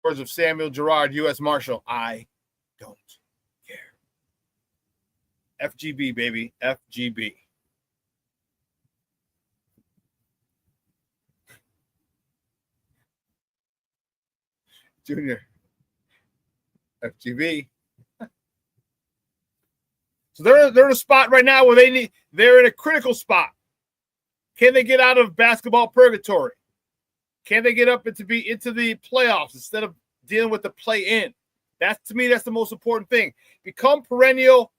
Words of Samuel Gerard, U.S. Marshal. I don't care. FGB, baby. FGB. Junior. FGB. So they're in a spot right now where they're in a critical spot. Can they get out of basketball purgatory? Can they get up into the playoffs instead of dealing with the play-in? To me, that's the most important thing. Become perennial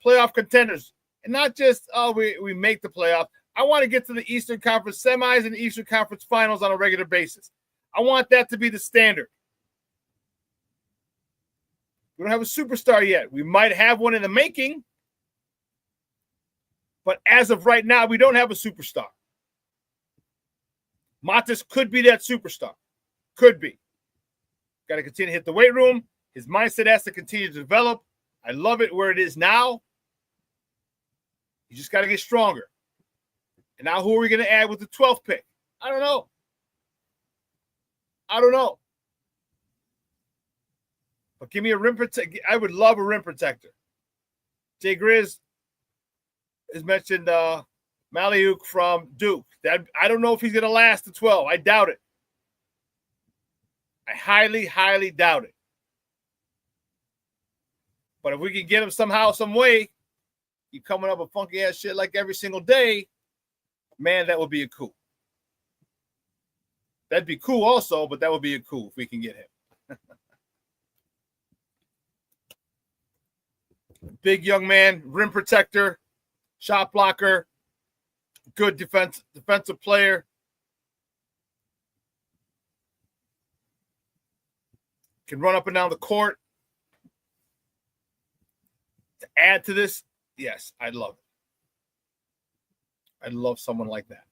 playoff contenders. And not just, we make the playoff. I want to get to the Eastern Conference semis and the Eastern Conference finals on a regular basis. I want that to be the standard. We don't have a superstar yet. We might have one in the making. But as of right now, we don't have a superstar. Matas could be that superstar. Could be. Got to continue to hit the weight room. His mindset has to continue to develop. I love it where it is now. You just got to get stronger. And now who are we going to add with the 12th pick? I don't know. But give me a rim protector. I would love a rim protector. Jay Grizz has mentioned Maliuk from Duke. I don't know if he's going to last to 12. I doubt it. I highly, highly doubt it. But if we can get him somehow, some way, you coming up with funky ass shit like every single day, man, that would be a coup. That'd be cool also, but that would be a coup if we can get him. Big young man, rim protector, shot blocker, good defensive player. Can run up and down the court. To add to this, yes, I'd love it. I'd love someone like that.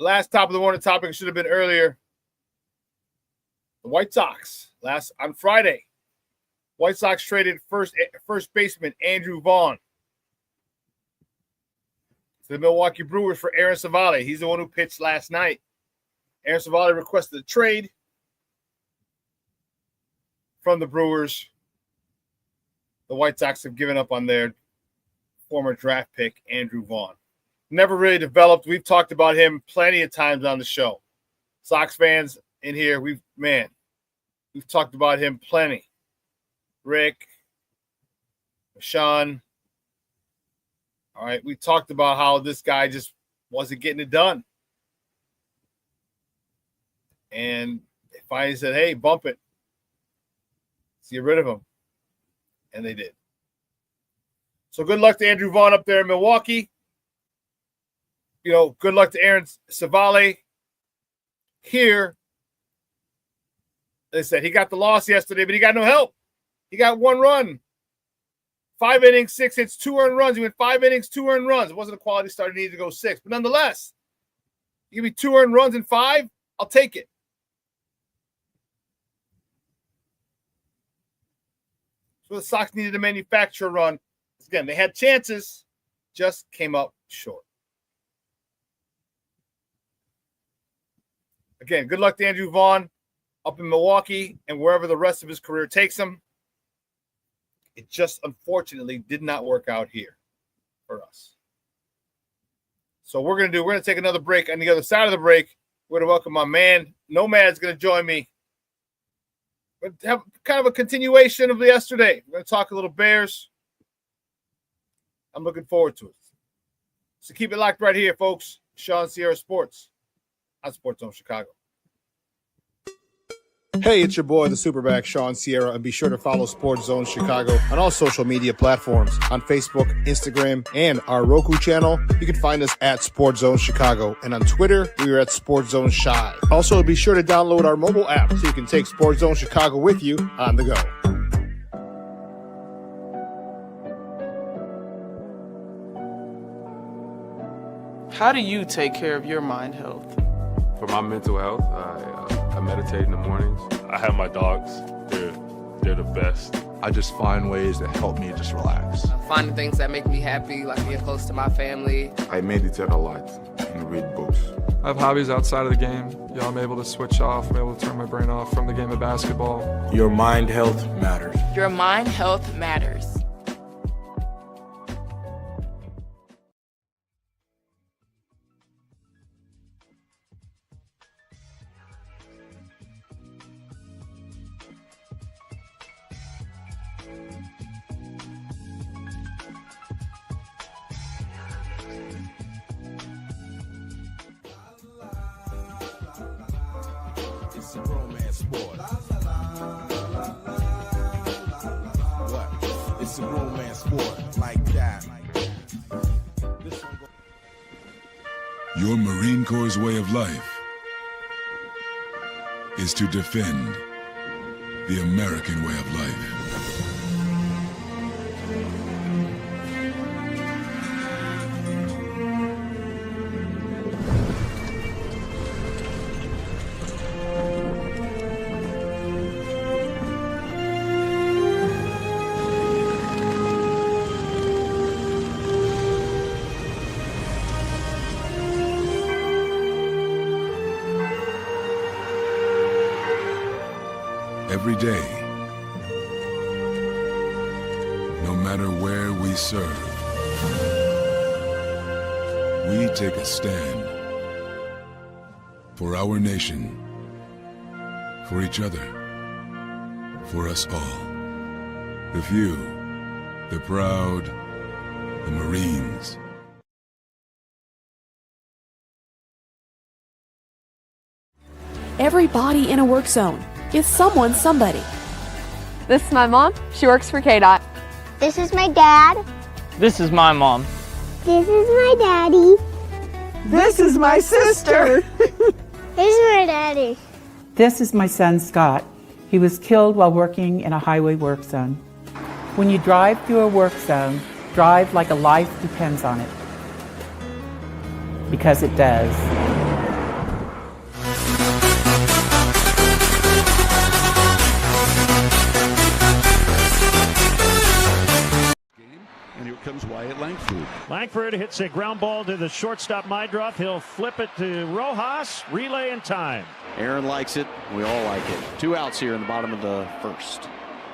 Last top of the morning topic should have been earlier. The White Sox on Friday. White Sox traded first baseman Andrew Vaughn to the Milwaukee Brewers for Aaron Savale. He's the one who pitched last night. Aaron Savale requested a trade from the Brewers. The White Sox have given up on their former draft pick, Andrew Vaughn. Never really developed. We've talked about him plenty of times on the show. Sox fans in here, we've talked about him plenty. Rick, Shawn. All right, we talked about how this guy just wasn't getting it done. And they finally said, hey, bump it. Let's get rid of him. And they did. So good luck to Andrew Vaughn up there in Milwaukee. Good luck to Aaron Savale. Here, they said he got the loss yesterday, but he got no help. He got 1 run. 5 innings, 6 hits, 2 earned runs. He went 5 innings, 2 earned runs. It wasn't a quality start. He needed to go 6. But nonetheless, you give me 2 earned runs in 5, I'll take it. So the Sox needed to manufacture a run. Again, they had chances, just came up short. Again, good luck to Andrew Vaughn up in Milwaukee and wherever the rest of his career takes him. It just unfortunately did not work out here for us. So we're going to take another break. On the other side of the break, we're going to welcome my man. Nomad's going to join me. We're going to have kind of a continuation of yesterday. We're going to talk a little Bears. I'm looking forward to it. So keep it locked right here, folks. Shawn Sierra Sports on Sports Zone Chicago. Hey, it's your boy, the SuperBack, Shawn Sierra, and be sure to follow Sports Zone Chicago on all social media platforms, on Facebook, Instagram, and our Roku channel. You can find us at Sports Zone Chicago, and on Twitter, we are at Sports Zone Shy. Also, be sure to download our mobile app so you can take Sports Zone Chicago with you on the go. How do you take care of your mind health? For my mental health, I meditate in the mornings. I have my dogs. They're the best. I just find ways that help me just relax. Finding things that make me happy, like being close to my family. I meditate a lot and read books. I have hobbies outside of the game. I'm able to switch off. I'm able to turn my brain off from the game of basketball. Your mind health matters. Your mind health matters. It's a romance sport. What? It's a romance sport like that. Your Marine Corps' way of life is to defend the American way of life. Every day, no matter where we serve, we take a stand for our nation, for each other, for us all. The few, the proud, the Marines. Everybody in a work zone is someone's somebody. This is my mom. She works for KDOT. This is my dad. This is my mom. This is my daddy. This is my sister. This is my daddy. This is my son, Scott. He was killed while working in a highway work zone. When you drive through a work zone, drive like a life depends on it. Because it does. And here comes Wyatt Langford. Langford hits a ground ball to the shortstop Mydroth. He'll flip it to Rojas. Relay in time. Aaron likes it. We all like it. 2 outs here in the bottom of the first.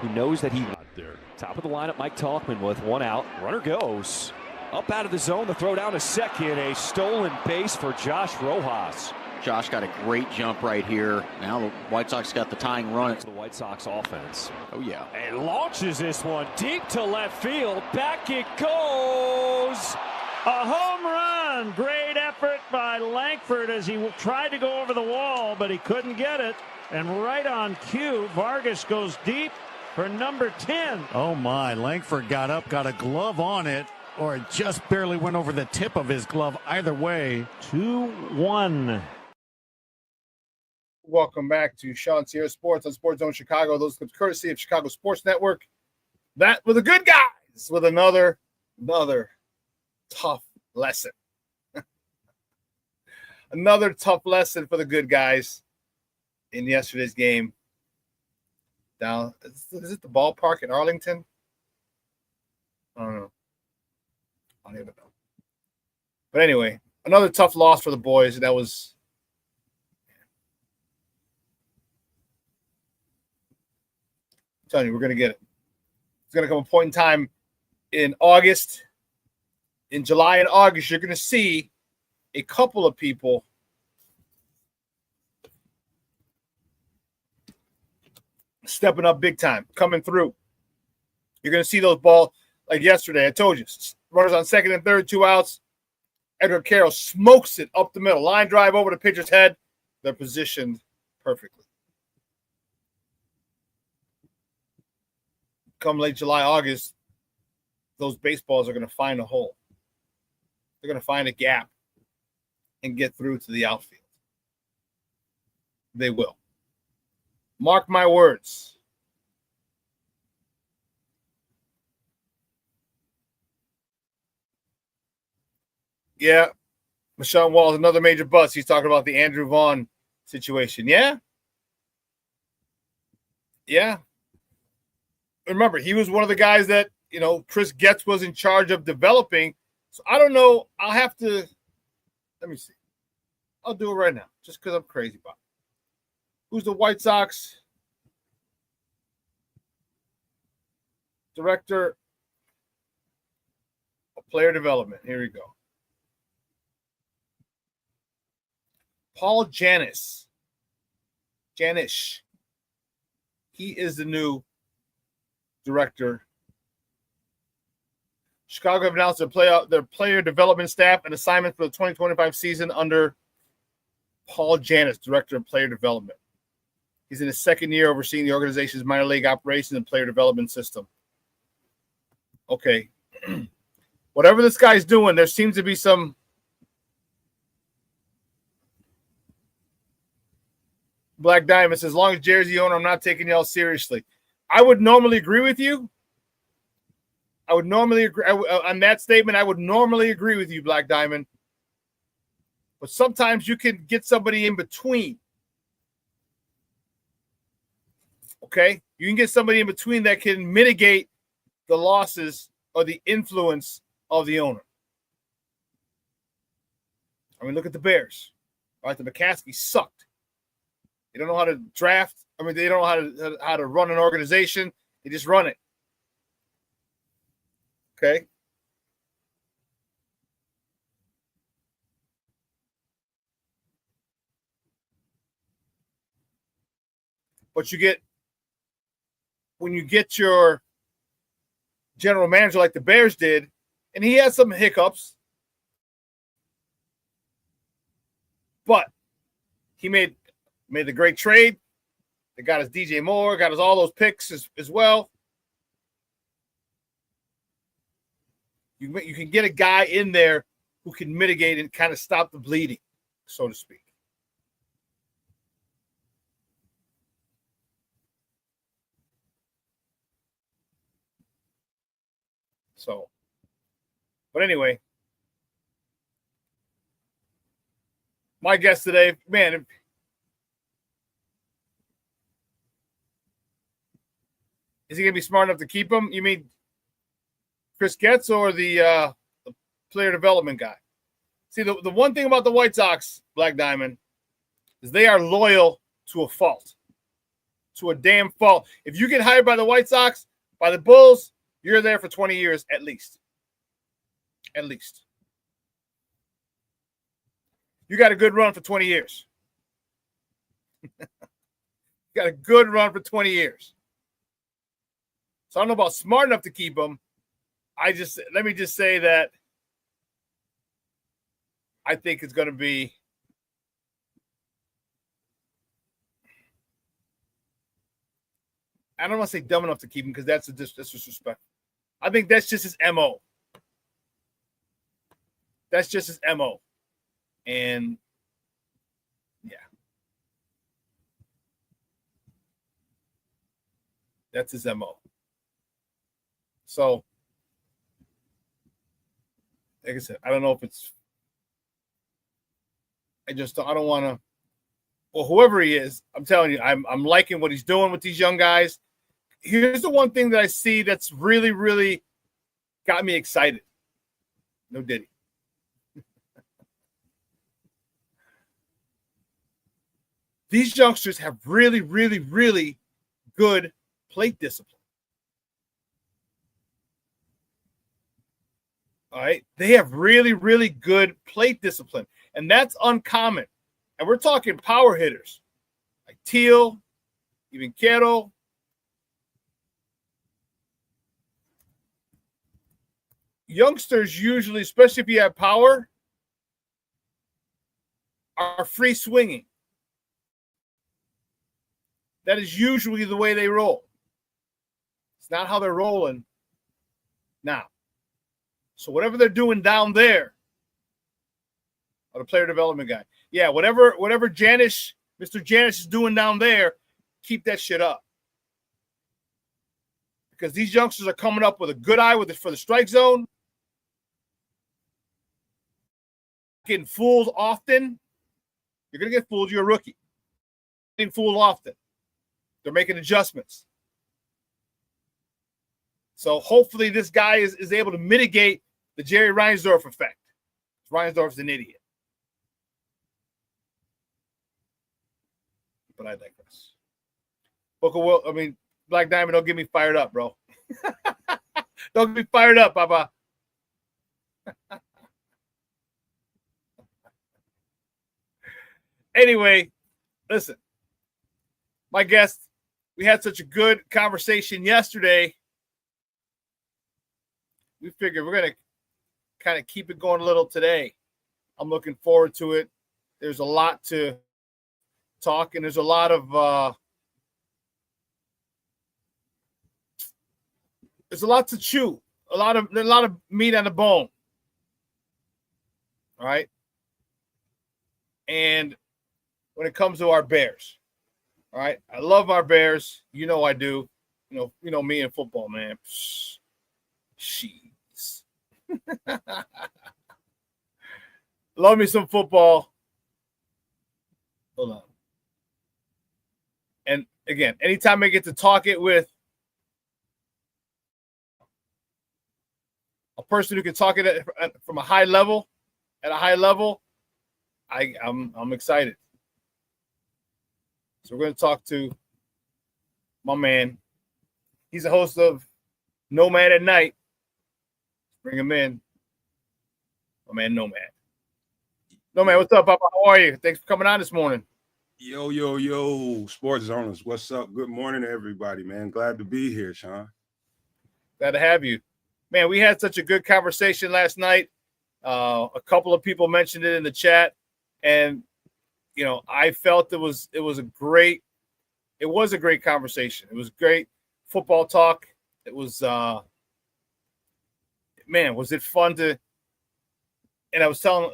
Who knows that he out there. Top of the lineup, Mike Talkman with 1 out. Runner goes. Up out of the zone, the throw down to second. A stolen base for Josh Rojas. Josh got a great jump right here. Now the White Sox got the tying run. The White Sox offense. Oh, yeah. And launches this one deep to left field. Back it goes. A home run. Great effort by Langford as he tried to go over the wall, but he couldn't get it. And right on cue, Vargas goes deep for number 10. Oh, my. Langford got up, got a glove on it, or it just barely went over the tip of his glove. Either way, 2-1. Welcome back to ShawnSierraSports on Sports Zone Chicago. Those are courtesy of Chicago Sports Network. That were the good guys with another tough lesson. Another tough lesson for the good guys in yesterday's game. Down, is it the ballpark in Arlington? I don't know. I don't even know. But anyway, another tough loss for the boys. That was. I'm telling you, we're going to get it. It's going to come a point in time in August. In July and August, you're going to see a couple of people stepping up big time, coming through. You're going to see those balls like yesterday. I told you, runners on second and third, 2 outs. Edgar Carroll smokes it up the middle. Line drive over the pitcher's head. They're positioned perfectly. come late July, August, those baseballs are going to find a hole. They're going to find a gap and get through to the outfield. They will. Mark my words. Yeah, Michelle Wall is another major bust. He's talking about the Andrew Vaughn situation. Yeah. Yeah. Remember, he was one of the guys that, Chris Getz was in charge of developing. So I don't know. I'll have to, let me see. I'll do it right now just because I'm crazy about it. Who's the White Sox director of player development? Here we go. Paul Janish. He is the new director. Chicago have announced their player development staff and assignment for the 2025 season under Paul Janish, director of player development. He's in his second year overseeing the organization's minor league operations and player development system. Okay. Whatever this guy's doing, there seems to be some Black Diamond says, as long as Jerry's the owner, I'm not taking y'all seriously. I would normally agree with you. I would normally agree on that statement. I would normally agree with you, Black Diamond. But sometimes you can get somebody in between. Okay? You can get somebody in between that can mitigate the losses or the influence of the owner. I mean, look at the Bears. All right, the McCaskey sucked. They don't know how to draft. I mean, they don't know how to run an organization. They just run it. Okay? But when you get your general manager like the Bears did, and he had some hiccups, but he made the great trade. They got his DJ Moore, got his all those picks as well. You can get a guy in there who can mitigate and kind of stop the bleeding, so to speak. So, but anyway, my guest today, man, is he going to be smart enough to keep him? You mean Chris Getz or the player development guy? See, the one thing about the White Sox, Black Diamond, is they are loyal to a fault, to a damn fault. If you get hired by the White Sox, by the Bulls, you're there for 20 years at least. At least. You got a good run for 20 years. You got a good run for 20 years. So I don't know about smart enough to keep him. Let me just say that I think it's going to be I don't want to say dumb enough to keep him because that's disrespect. I think that's just his MO. That's just his MO. And yeah. That's his MO. So, like I said, I don't know if it's I don't want to. Well, whoever he is, I'm telling you, I'm liking what he's doing with these young guys. Here's the one thing that I see that's really, really got me excited. No Diddy. These youngsters have really, really, really good plate discipline. All right. They have really, really good plate discipline. And that's uncommon. And we're talking power hitters like Teal, even Quero. Youngsters usually, especially if you have power, are free swinging. That is usually the way they roll. It's not how they're rolling now. So whatever they're doing down there, or the player development guy, yeah, whatever Mr. Janish is doing down there, keep that shit up. Because these youngsters are coming up with a good eye for the strike zone. Getting fooled often. You're going to get fooled. You're a rookie. Getting fooled often. They're making adjustments. So hopefully this guy is able to mitigate the Jerry Reinsdorf effect. Reinsdorf's an idiot. But I digress. Black Diamond, don't get me fired up, bro. Don't get me fired up, Papa. Anyway, listen. My guest, we had such a good conversation yesterday. We figured we're going to kind of keep it going a little today. I'm looking forward to it. There's a lot to talk, and there's a lot of there's a lot to chew, a lot of meat on the bone. All right. And when it comes to our Bears, all right, I love our Bears. You know I do. You know me in football, man. Jeez. Love me some football. Hold on. And again, anytime I get to talk it with a person who can talk it from a high level, at a high level, I'm excited. So we're going to talk to my man. He's the host of Nomad at Night. Bring him in. My man, Nomad. Nomad, what's up, Papa? How are you? Thanks for coming on this morning. Yo, sports owners. What's up? Good morning to everybody, man. Glad to be here, Shawn. Glad to have you. Man, we had such a good conversation last night. A couple of people mentioned it in the chat, and I felt it was a great conversation. It was great football talk. It was was it fun to, and I was telling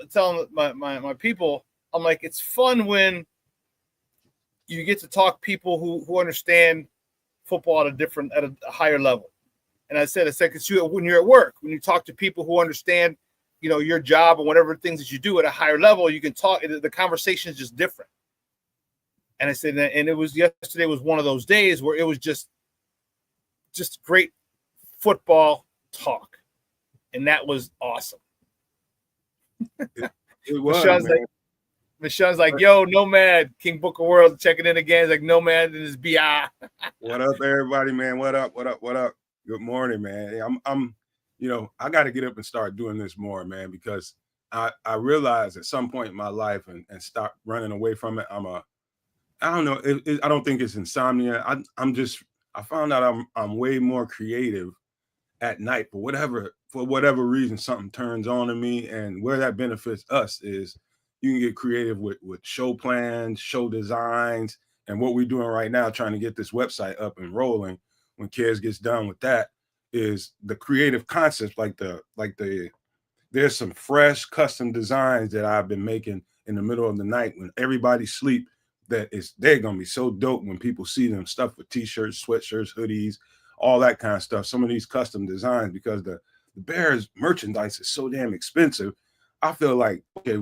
my people, I'm like, it's fun when you get to talk people who understand football at a higher level. And I said, because when you're at work, when you talk to people who understand, your job and whatever things that you do at a higher level, you can talk. The conversation is just different. And I said, and yesterday was one of those days where it was just great football talk, and that was awesome. It was. Michonne's like, yo, Nomad, King Booker World checking in again. He's like, Nomad and his BI. What up, everybody, man? What up? Good morning, man. I'm I got to get up and start doing this more, man, because I realized at some point in my life and stop running away from it. I don't know. I don't think it's insomnia. I found out I'm way more creative at night for whatever reason. Something turns on in me, and where that benefits us is you can get creative with show plans, show designs, and what we're doing right now, trying to get this website up and rolling. When Kids gets done with that, is the creative concepts, there's some fresh custom designs that I've been making in the middle of the night when everybody's asleep. They're gonna be so dope when people see them, stuff with t-shirts, sweatshirts, hoodies, all that kind of stuff. Some of these custom designs, because the Bears merchandise is so damn expensive. I feel like, okay,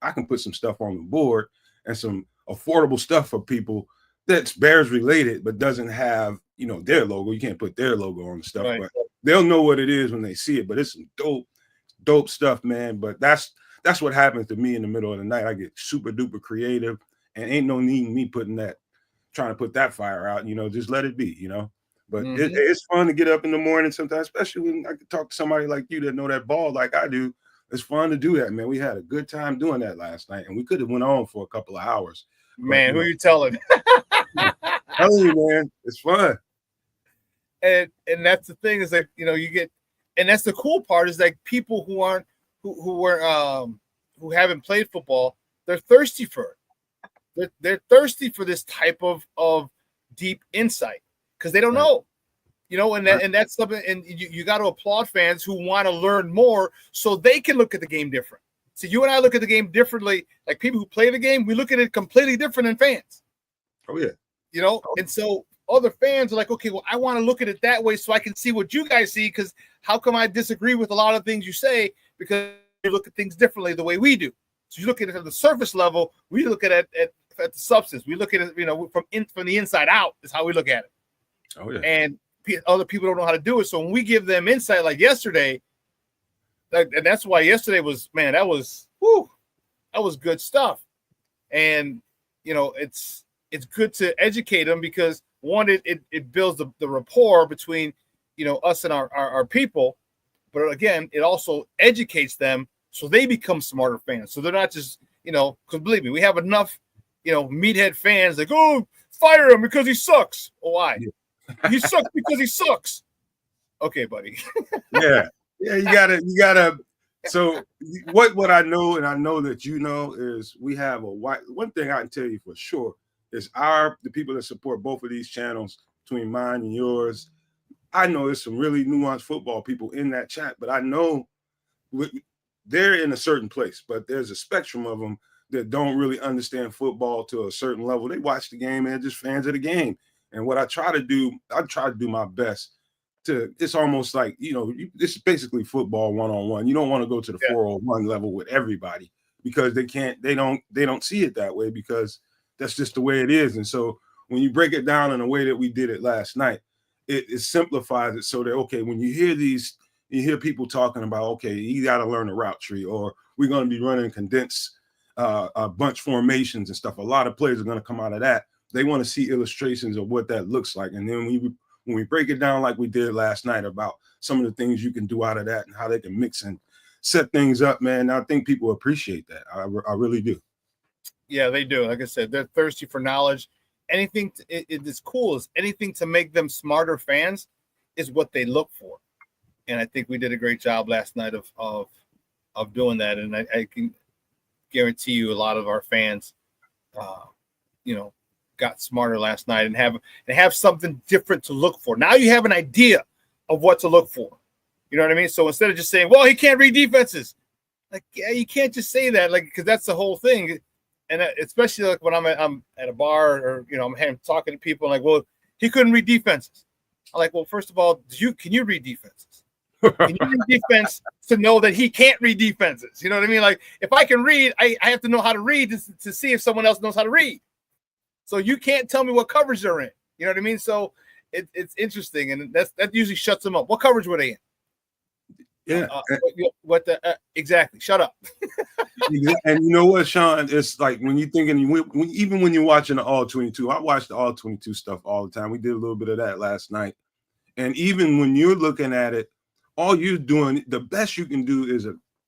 I can put some stuff on the board and some affordable stuff for people that's Bears related, but doesn't have, their logo. You can't put their logo on the stuff, right, but they'll know what it is when they see it. But it's some dope stuff, man. But that's what happens to me in the middle of the night. I get super duper creative, and ain't no need in me trying to put that fire out. Just let it be. But it's fun to get up in the morning sometimes, especially when I can talk to somebody like you that know that ball like I do. It's fun to do that, man. We had a good time doing that last night, and we could have went on for a couple of hours. Man, who are you telling? Telling you, man, it's fun. And that's the thing is like, you get, and that's the cool part is like people who haven't played football, they're thirsty for it. They're thirsty for this type of deep insight because they don't know. You know, and that's something, and you got to applaud fans who want to learn more so they can look at the game different. So you and I look at the game differently. Like people who play the game, we look at it completely different than fans. Oh, yeah. You know, and so other fans are like, okay, well, I want to look at it that way so I can see what you guys see, because how come I disagree with a lot of things you say? Because you look at things differently the way we do. So you look at it at the surface level, we look at it at the substance. We look at it, you know, from the inside out is how we look at it. Oh, yeah. And other people don't know how to do it. So when we give them insight like yesterday, and that's why yesterday was, man, that was good stuff. And, you know, it's good to educate them because, one, it builds the rapport between, you know, us and our people. But again, it also educates them so they become smarter fans. So they're not just, you know, because believe me, we have enough, you know, meathead fans like, oh, fire him because he sucks. Oh, why? Yeah. He sucks because he sucks. Okay, buddy. Yeah. You gotta. So what I know, and I know that you know, is we have one thing I can tell you for sure is the people that support both of these channels, between mine and yours. I know there's some really nuanced football people in that chat, but I know they're in a certain place, but there's a spectrum of them that don't really understand football to a certain level. They watch the game and they're just fans of the game. And what I try to do my best to, it's almost like, you know, this is basically football one-on-one. You don't want to go to the 401 level with everybody because they don't see it that way because that's just the way it is. And so when you break it down in a way that we did it last night, it simplifies it so that, okay, when you hear people talking about, okay, you got to learn a route tree, or we're going to be running condensed bunch formations and stuff. A lot of players are going to come out of that. They want to see illustrations of what that looks like. And then when we break it down like we did last night about some of the things you can do out of that and how they can mix and set things up, man, I think people appreciate that. I really do. Yeah, they do. Like I said, they're thirsty for knowledge. Anything it is cool is anything to make them smarter fans is what they look for. And I think we did a great job last night of doing that. And I can guarantee you a lot of our fans, you know, got smarter last night and have something different to look for. Now you have an idea of what to look for. You know what I mean? So instead of just saying, well, he can't read defenses, like, yeah, you can't just say that, like, because that's the whole thing. And especially like when I'm at a bar or, you know, I'm talking to people like, well, he couldn't read defenses. I'm like, well, first of all, can you read defenses? Can you read defense to know that he can't read defenses? You know what I mean? Like, if I can read, I have to know how to read to see if someone else knows how to read. So you can't tell me what coverage they're in. You know what I mean? So it's interesting, and that usually shuts them up. What coverage were they in? Yeah. Exactly. Shut up. And you know what, Shawn? It's like when you're thinking, even when you're watching the All 22, I watch the All 22 stuff all the time. We did a little bit of that last night. And even when you're looking at it, all you're doing, the best you can do is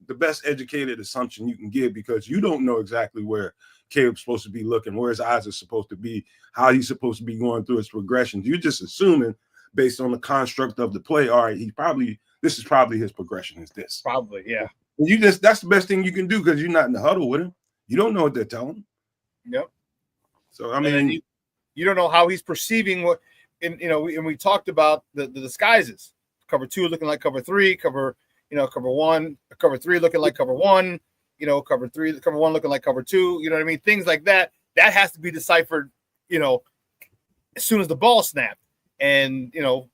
the best educated assumption you can give, because you don't know exactly where Caleb's supposed to be looking, where his eyes are supposed to be, how he's supposed to be going through his progressions. You're just assuming based on the construct of the play, all right, this is probably his progression is this. Probably, yeah. That's the best thing you can do, because you're not in the huddle with him. You don't know what they're telling him. Yep. So, I mean, you don't know how he's perceiving what, and, you know, we talked about the disguises. Cover 2 looking like cover 3, cover 1, cover 3 looking like cover 1, you know, cover 1 looking like cover 2, you know what I mean? Things like that. That has to be deciphered, you know, as soon as the ball snapped. And, you know,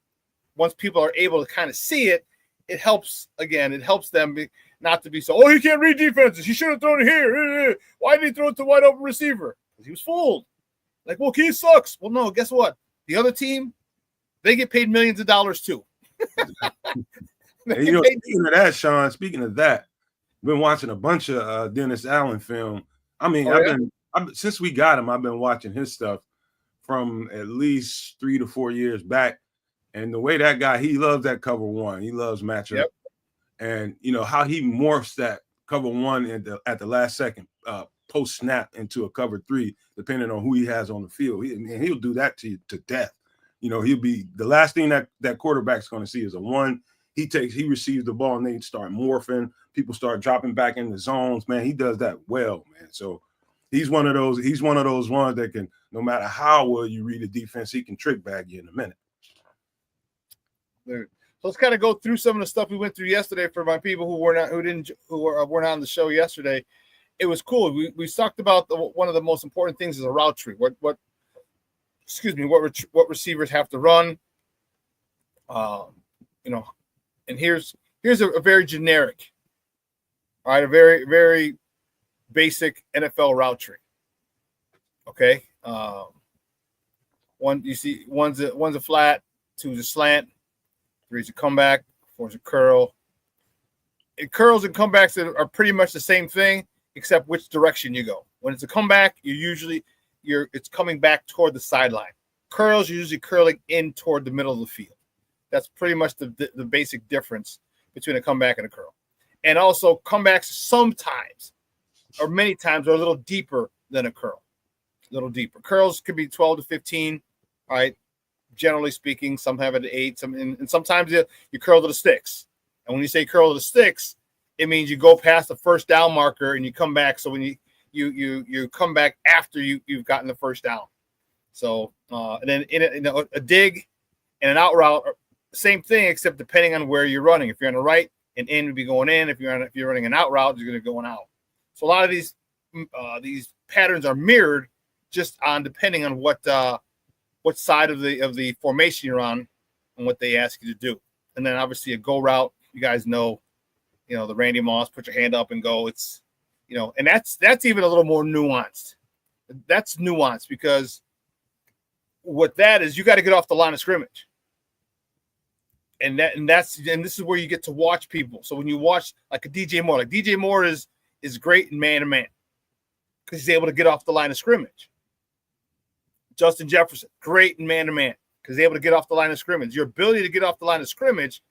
once people are able to kind of see it, it helps them not to be so, oh, he can't read defenses. He should have thrown it here. Why did he throw it to wide open receiver? Because he was fooled. Like, well, he sucks. Well, no, guess what? The other team, they get paid millions of dollars too. And, you know, speaking of that, Shawn, I've been watching a bunch of Dennis Allen film. I mean, since we got him, I've been watching his stuff from at least 3 to 4 years back. And the way that guy, he loves that cover 1. He loves matchup. Yep. And, you know, how he morphs that cover 1 at the last second post snap into a cover 3, depending on who he has on the field. He'll do that to you to death. You know, he'll be the last thing that quarterback's going to see is a 1. He receives the ball and they start morphing. People start dropping back in the zones. Man, he does that well, man. So he's one of those ones that can, no matter how well you read the defense, he can trick bag you in a minute. So let's kind of go through some of the stuff we went through yesterday for my people who weren't on the show yesterday. It was cool. We talked about one of the most important things is a route tree. What receivers have to run. And here's a very generic, all right, a very, very basic NFL route tree. Okay. One's a flat, two's a slant, three's a comeback, four's a curl. And curls and comebacks are pretty much the same thing, except which direction you go. When it's a comeback, it's coming back toward the sideline. Curls, you're usually curling in toward the middle of the field. That's pretty much the basic difference between a comeback and a curl. And also, comebacks sometimes, or many times, are a little deeper than a curl. A little deeper. Curls could be 12 to 15, all right? Generally speaking, some have it at 8, and sometimes you curl to the sticks. And when you say curl to the sticks, it means you go past the first down marker and you come back. So when you come back after you've gotten the first down. So and then in a dig and an out route, same thing, except depending on where you're running. If you're on the right, an in would be going in. If you're running an out route, you're going to be going out. So a lot of these patterns are mirrored, just on depending on what side of the formation you're on and what they ask you to do. And then obviously a go route, you guys know, the Randy Moss, put your hand up and go. It's, and that's even a little more nuanced. That's nuanced because what that is, you got to get off the line of scrimmage. And this is where you get to watch people. So when you watch like a DJ Moore is great in man-to-man because he's able to get off the line of scrimmage. Justin Jefferson, great in man-to-man because he's able to get off the line of scrimmage. Your ability to get off the line of scrimmage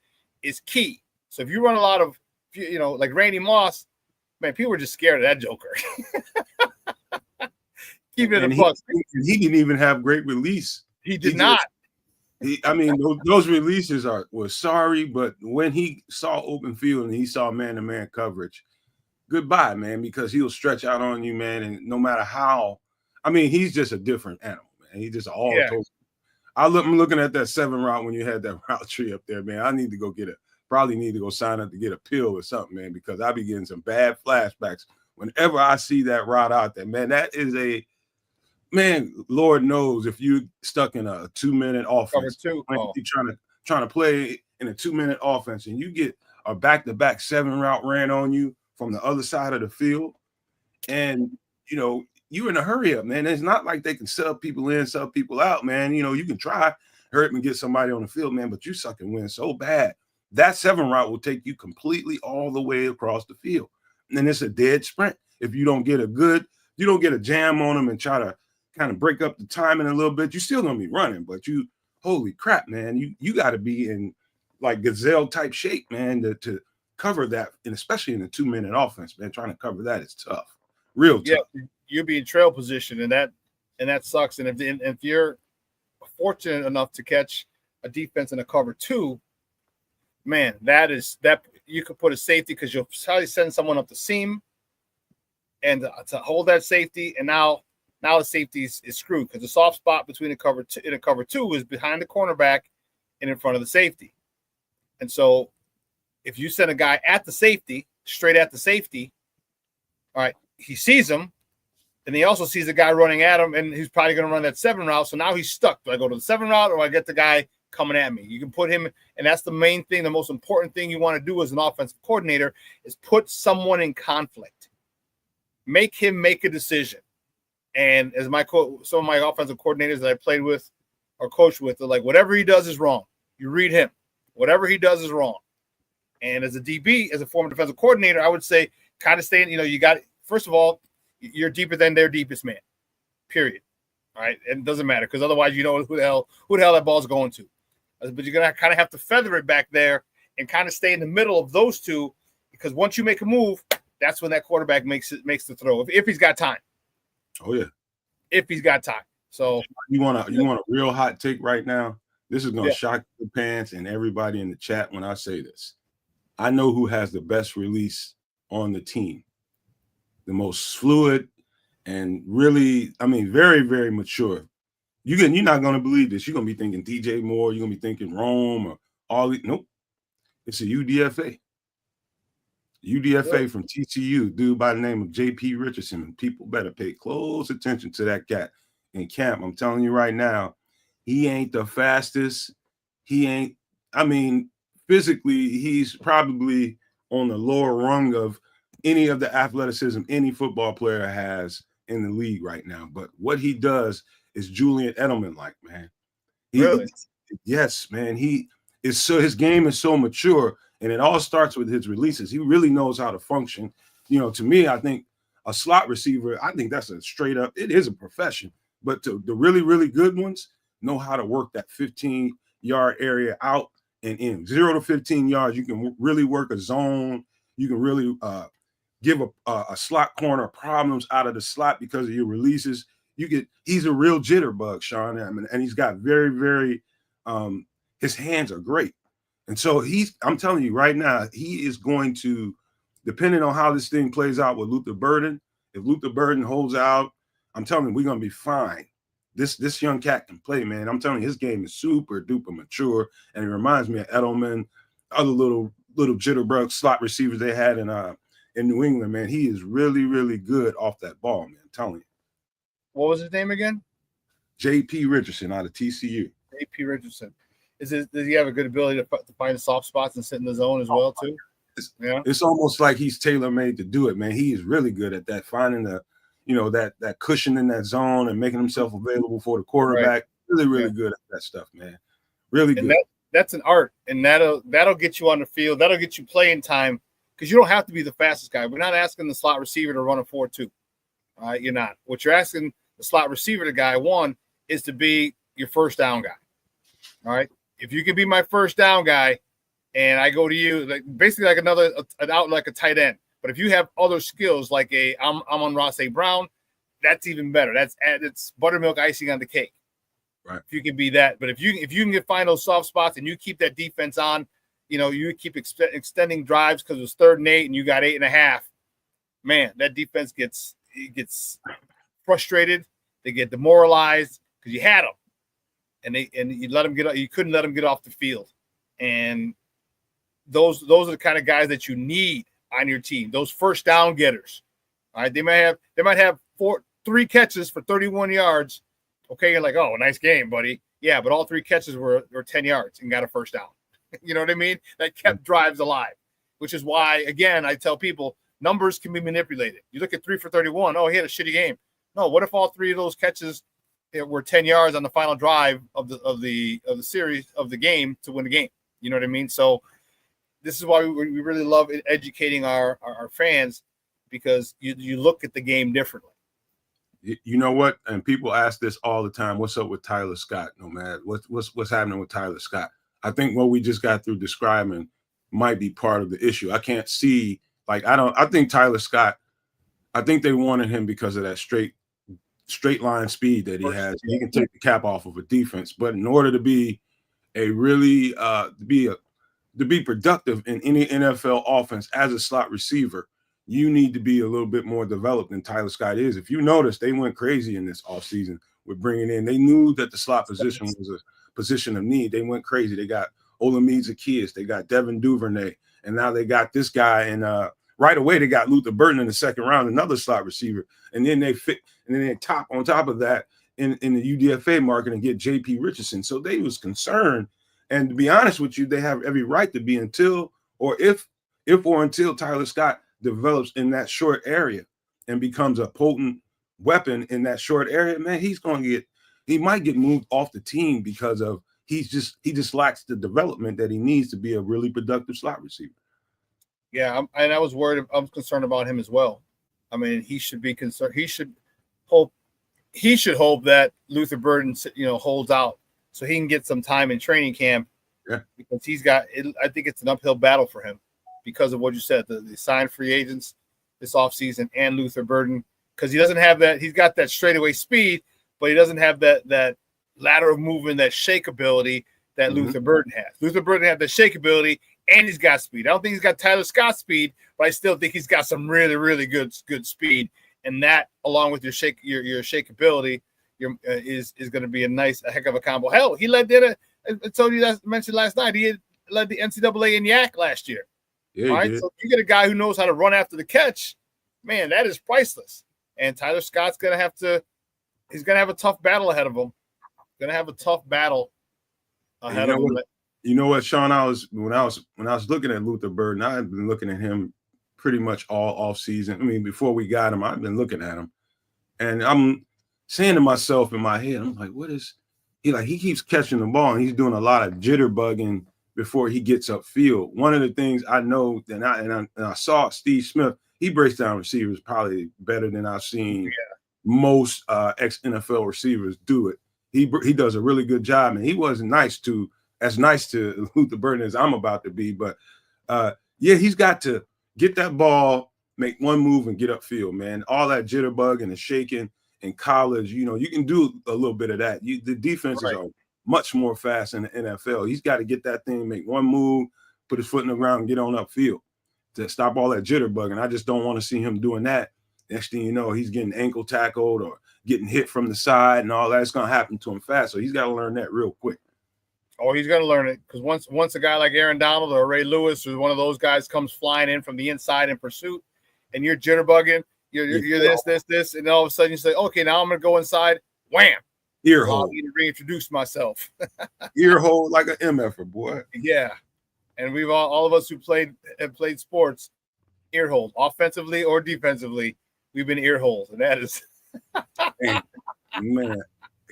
is key. So if you run a lot of, like Randy Moss, man, people were just scared of that joker. Keep it a buck. He didn't even have great release. He did not. Those releases was sorry, but when he saw open field and he saw man-to-man coverage, goodbye, man, because he'll stretch out on you, man, and no matter how, he's just a different animal, man. He's just all total. I'm looking at that 7 route when you had that route tree up there, man. I need to go probably need to go sign up to get a pill or something, man, because I be getting some bad flashbacks whenever I see that route out there, man. That is man, Lord knows if you stuck in a 2-minute offense, you're trying to play in a 2-minute offense, and you get a back-to-back 7 route ran on you from the other side of the field, and you're in a hurry up, man. It's not like they can sub people in, sub people out, man. You can try hurry up and get somebody on the field, man, but you suck and win so bad. That 7 route will take you completely all the way across the field, and it's a dead sprint. If you don't get a jam on them and try to kind of break up the timing a little bit, you're still gonna be running, but holy crap, man, you got to be in like gazelle type shape, man, to cover that, and especially in a 2-minute offense, man, trying to cover that is tough, real tough. Yeah, you'll be in trail position, and that sucks. And if you're fortunate enough to catch a defense in a cover 2, man, that you could put a safety because you'll probably send someone up the seam and to hold that safety, and now the safety is screwed because the soft spot between a cover 2 is behind the cornerback and in front of the safety. And so if you send a guy at the safety, straight at the safety, all right, he sees him, and he also sees the guy running at him, and he's probably going to run that 7 route. So now he's stuck. Do I go to the 7 route or I get the guy coming at me? You can put him, and that's the main thing, the most important thing you want to do as an offensive coordinator is put someone in conflict. Make him make a decision. And as some of my offensive coordinators that I played with or coached with, they're like, whatever he does is wrong. You read him. Whatever he does is wrong. And as a DB, as a former defensive coordinator, I would say kind of stay in, you got, first of all, you're deeper than their deepest man, period. All right. And it doesn't matter because otherwise, who the hell that ball's going to. But you're going to kind of have to feather it back there and kind of stay in the middle of those two, because once you make a move, that's when that quarterback makes the throw if he's got time. Oh yeah, if he's got time. So you want a real hot take right now? This is going to shock the pants and everybody in the chat when I say this. I know who has the best release on the team, the most fluid, and really, very, very mature. You're not going to believe this. You're going to be thinking DJ Moore. You're going to be thinking Rome Nope. It's a UDFA. UDFA from TCU, dude by the name of J.P. Richardson. And people better pay close attention to that cat in camp. I'm telling you right now, he ain't the fastest. Physically, he's probably on the lower rung of any of the athleticism any football player has in the league right now. But what he does is Julian Edelman-like, man. Really? Yes, man. His game is so mature, and it all starts with his releases. He really knows how to function. To me, I think a slot receiver, I think that's it is a profession. But the really, really good ones know how to work that 15-yard area out and in. 0 to 15 yards, you can really work a zone. You can really give a slot corner problems out of the slot because of your releases. He's a real jitterbug, Shawn, and he's got very, very his hands are great. And so I'm telling you right now, he is going to, depending on how this thing plays out with Luther Burden, if Luther Burden holds out, I'm telling you, we're going to be fine. This young cat can play, man. I'm telling you, his game is super duper mature, and it reminds me of Edelman, other little jitterbug slot receivers they had in New England, man. He is really, really good off that ball, man. I'm telling you. What was his name again? J.P. Richardson out of TCU. J.P. Richardson. Does he have a good ability to find the soft spots and sit in the zone as well, too? It's almost like he's tailor-made to do it, man. He is really good at that, finding that cushion in that zone and making himself available for the quarterback. Right. Really, really good at that stuff, man. Really good. That's an art, and that'll get you on the field. That'll get you playing time because you don't have to be the fastest guy. We're not asking the slot receiver to run a 4.2. You're not. What you're asking the slot receiver, the guy, one, is to be your first down guy. All right? If you can be my first down guy and I go to you, basically like an out like a tight end. But if you have other skills like I'm on Ross A. Brown, that's even better. It's buttermilk icing on the cake. Right. If you can be that. But if you can find those soft spots and you keep that defense on, you keep extending drives because it was 3rd and 8 and you got 8.5, man, that defense gets frustrated. They get demoralized because you had them. And you let them get. You couldn't let them get off the field, and those are the kind of guys that you need on your team. Those first down getters. All right, they might have 3 catches for 31 yards. Okay, you're like, oh, nice game, buddy. Yeah, but all 3 catches were 10 yards and got a first down. You know what I mean? That kept drives alive, which is why, again, I tell people numbers can be manipulated. You look at 3 for 31. Oh, he had a shitty game. No, what if all 3 of those catches were 10 yards on the final drive of the series of the game to win the game? You know what I mean? So this is why we really love educating our fans, because you look at the game differently. You know what? And people ask this all the time. What's up with Tyler Scott? No, man. What's happening with Tyler Scott? I think what we just got through describing might be part of the issue. I can't see, I think Tyler Scott, I think they wanted him because of that straight line speed that he has. He can take the cap off of a defense, but in order to be a really to be productive in any NFL offense as a slot receiver, you need to be a little bit more developed than Tyler Scott is. If you notice, they went crazy in this offseason with bringing in. They knew that the slot position was a position of need. They went crazy. They got Olamide Zaccheaus, they got Devin Duvernay, and now they got this guy. And right away, they got Luther Burden in the 2nd round, another slot receiver. And then they top on top of that in the UDFA market and get J.P. Richardson. So they was concerned. And to be honest with you, they have every right to be until Tyler Scott develops in that short area and becomes a potent weapon in that short area. Man, he might get moved off the team because of he just lacks the development that he needs to be a really productive slot receiver. Yeah, I was worried. I'm concerned about him as well. I mean, he should be concerned. He should hope that Luther Burden, holds out so he can get some time in training camp. Yeah, because I think it's an uphill battle for him because of what you said, the signed free agents this offseason and Luther Burden, because he doesn't have that. He's got that straightaway speed, but he doesn't have that lateral movement, that shake ability that Luther Burden has. Luther Burden has the shake ability, and he's got speed. I don't think he's got Tyler Scott's speed, but I still think he's got some really, really good speed. And that, along with your shake ability, is going to be a heck of a combo. Hell, he led in I told you that mentioned last night. He had led the NCAA in yak last year. Yeah, all right, did. so you get a guy who knows how to run after the catch, man, that is priceless. And Tyler Scott's gonna have a tough battle ahead of him. Gonna have a tough battle ahead of him. You know what, Shawn? When I was looking at Luther Burden, I had been looking at him pretty much all off season. I mean, before we got him, I've been looking at him, and I'm saying to myself in my head, I'm like, what is he like? He keeps catching the ball, and he's doing a lot of jitterbugging before he gets upfield. One of the things I know that I saw Steve Smith, he breaks down receivers probably better than I've seen most ex-NFL receivers do it. He does a really good job, and he wasn't as nice to Luther Burden as I'm about to be. But yeah, he's got to get that ball, make one move, and get upfield, man. All that jitterbugging and shaking in college, you can do a little bit of that. The defenses are much more fast in the NFL. He's got to get that thing, make one move, put his foot in the ground, and get on upfield to stop all that jitterbugging. I just don't want to see him doing that. Next thing you know, he's getting ankle tackled or getting hit from the side and all that. It's going to happen to him fast. So he's got to learn that real quick. Oh, he's going to learn it because once a guy like Aaron Donald or Ray Lewis or one of those guys comes flying in from the inside in pursuit and you're jitterbugging, you're this, and all of a sudden you say, okay, now I'm going to go inside. Wham! Ear hole. I need to reintroduce myself. Ear hole like an MFer, boy. Yeah. And we've all of us who have played sports, ear holes, offensively or defensively, we've been ear holes, and that is man.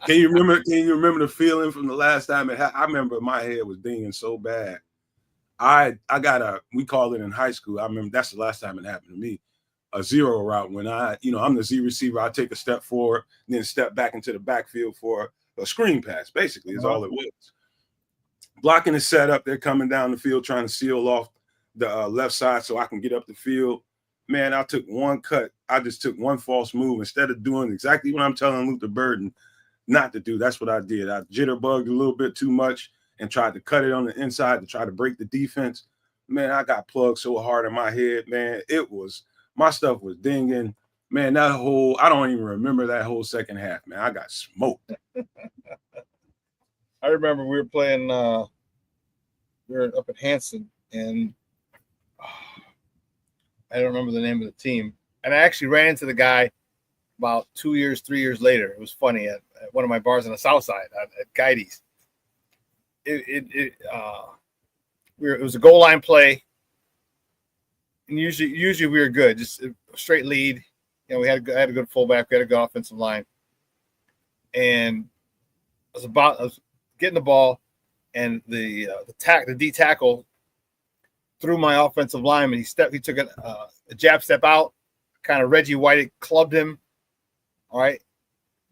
Can you remember the feeling from the last time I remember my head was dinging so bad. I got we call it in high school. I remember that's the last time it happened to me. A zero route when I'm the Z receiver. I take a step forward, and then step back into the backfield for a screen pass. Basically, is all it was. Blocking is set up. They're coming down the field trying to seal off the left side so I can get up the field. Man, I took one cut. I just took one false move instead of doing exactly what I'm telling Luther Burden not to do. That's what I did. I jitterbugged a little bit too much and tried to cut it on the inside to try to break the defense. Man, I got plugged so hard in my head, man. My stuff was dinging. Man, I don't even remember that whole second half, man. I got smoked. I remember we were playing, we were up at Hanson, and I don't remember the name of the team. And I actually ran into the guy about 3 years later. It was funny at one of my bars on the south side at Guides. It was a goal line play. And usually we were good, just a straight lead. We had a good fullback, we had a good offensive line. And I was getting the ball, and the D tackle threw my offensive lineman. He took a jab step out, kind of Reggie White clubbed him. All right.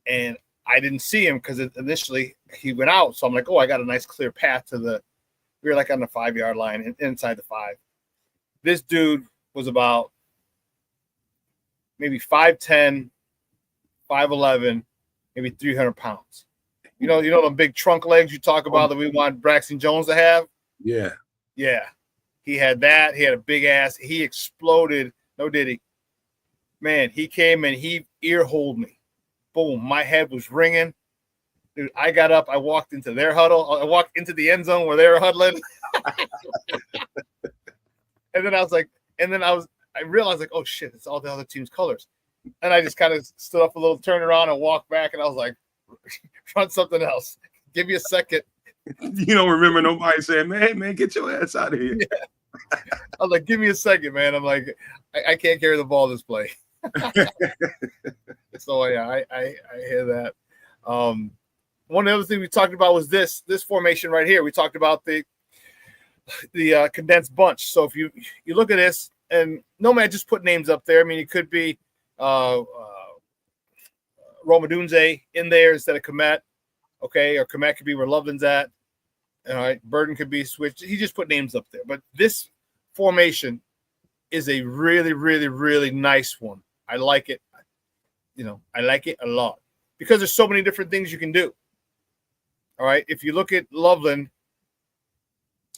And I didn't see him because initially he went out. So I'm like, oh, I got a nice clear path we were like on the 5-yard line inside the 5. This dude was about maybe 5'10", 5'11", maybe 300 pounds. You know the big trunk legs you talk about that we want Braxton Jones to have? Yeah. Yeah. He had that. He had a big ass. He exploded. No, did he? Man, he came and he ear-holed me. Boom. My head was ringing. Dude, I got up. I walked into their huddle. I walked into the end zone where they were huddling. And then I realized, like, oh, shit, it's all the other team's colors. And I just kind of stood up a little, turned around, and walked back, and I was like, run something else. Give me a second. You don't remember nobody saying, hey, man, get your ass out of here. Yeah. I was like, give me a second, man. I'm like, I can't carry the ball this play. So, yeah, I hear that. One of the other things we talked about was this formation right here. We talked about the condensed bunch. So if you look at this, and Nomad just put names up there. I mean, it could be Romadunze in there instead of Komet, okay, or Komet could be where Loveland's at. All right, Burden could be switched. He just put names up there. But this formation is a really, really, really nice one. I like it. I like it a lot because there's so many different things you can do. All right, if you look at Loveland's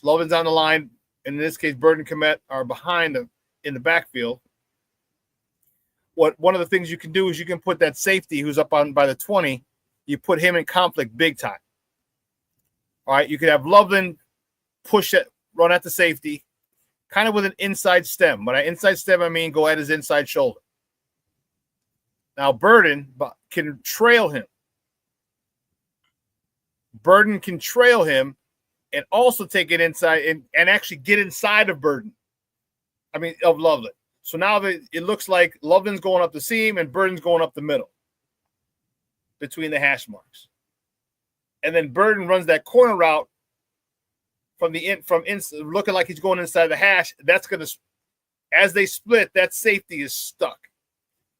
on the line. In this case, Burden and Komet are behind them in the backfield. One of the things you can do is you can put that safety who's up on by the 20, you put him in conflict big time. All right, you could have Loveland push run at the safety, kind of with an inside stem. By inside stem, I mean go at his inside shoulder. Now, Burden can trail him. Burden can trail him and also take it inside and actually get inside of Burden. I mean, of Loveland. So now it looks like Loveland's going up the seam and Burden's going up the middle between the hash marks. And then Burden runs that corner route looking like he's going inside the hash. That's going to, as they split, that safety is stuck.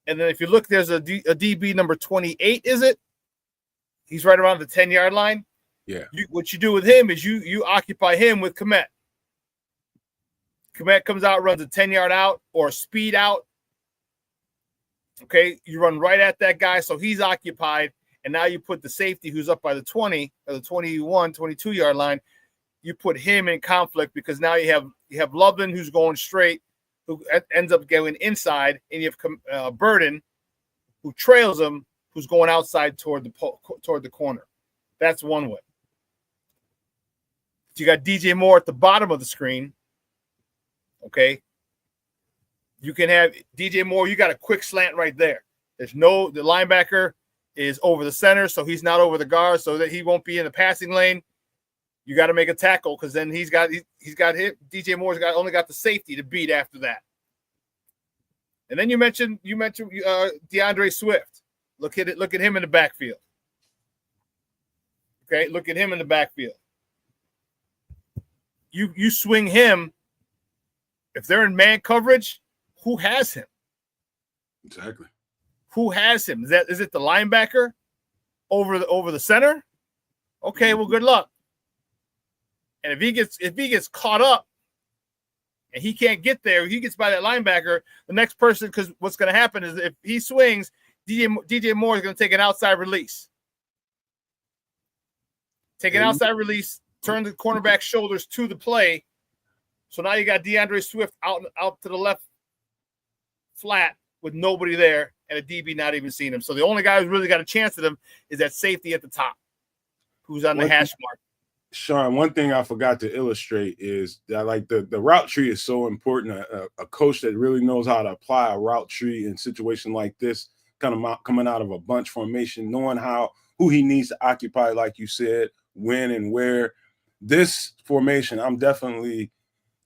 And then if you look, there's a DB number 28, is it? He's right around the 10-yard line. Yeah. What you do with him is you occupy him with Komet. Komet comes out, runs a 10-yard out or a speed out. Okay, you run right at that guy, so he's occupied. And now you put the safety who's up by the 20 or the 21, 22-yard line. You put him in conflict because now you have Loveland who's going straight, who ends up going inside, and you have Burden who trails him, who's going outside toward the corner. That's one way. You got DJ Moore at the bottom of the screen. Okay. You can have DJ Moore. You got a quick slant right there. The linebacker is over the center, so he's not over the guard, so that he won't be in the passing lane. You got to make a tackle because then he's got hit. DJ Moore's only got the safety to beat after that. And then you mentioned DeAndre Swift. Look at him in the backfield. Okay, look at him in the backfield. You swing him. If they're in man coverage, who has him? Exactly. Who has him? Is it the linebacker over the center? Okay, well, good luck. And if he gets caught up and he can't get there, he gets by that linebacker, the next person, because what's going to happen is if he swings, DJ Moore is going to take an outside release. Take an outside release, turn the cornerback's shoulders to the play. So now you got DeAndre Swift out to the left flat with nobody there and a DB not even seeing him. So the only guy who's really got a chance at him is that safety at the top who's on the hash mark. Shawn, one thing I forgot to illustrate is that like the route tree is so important. A coach that really knows how to apply a route tree in situations like this, kind of coming out of a bunch formation, knowing who he needs to occupy, like you said, when and where. This formation, I'm definitely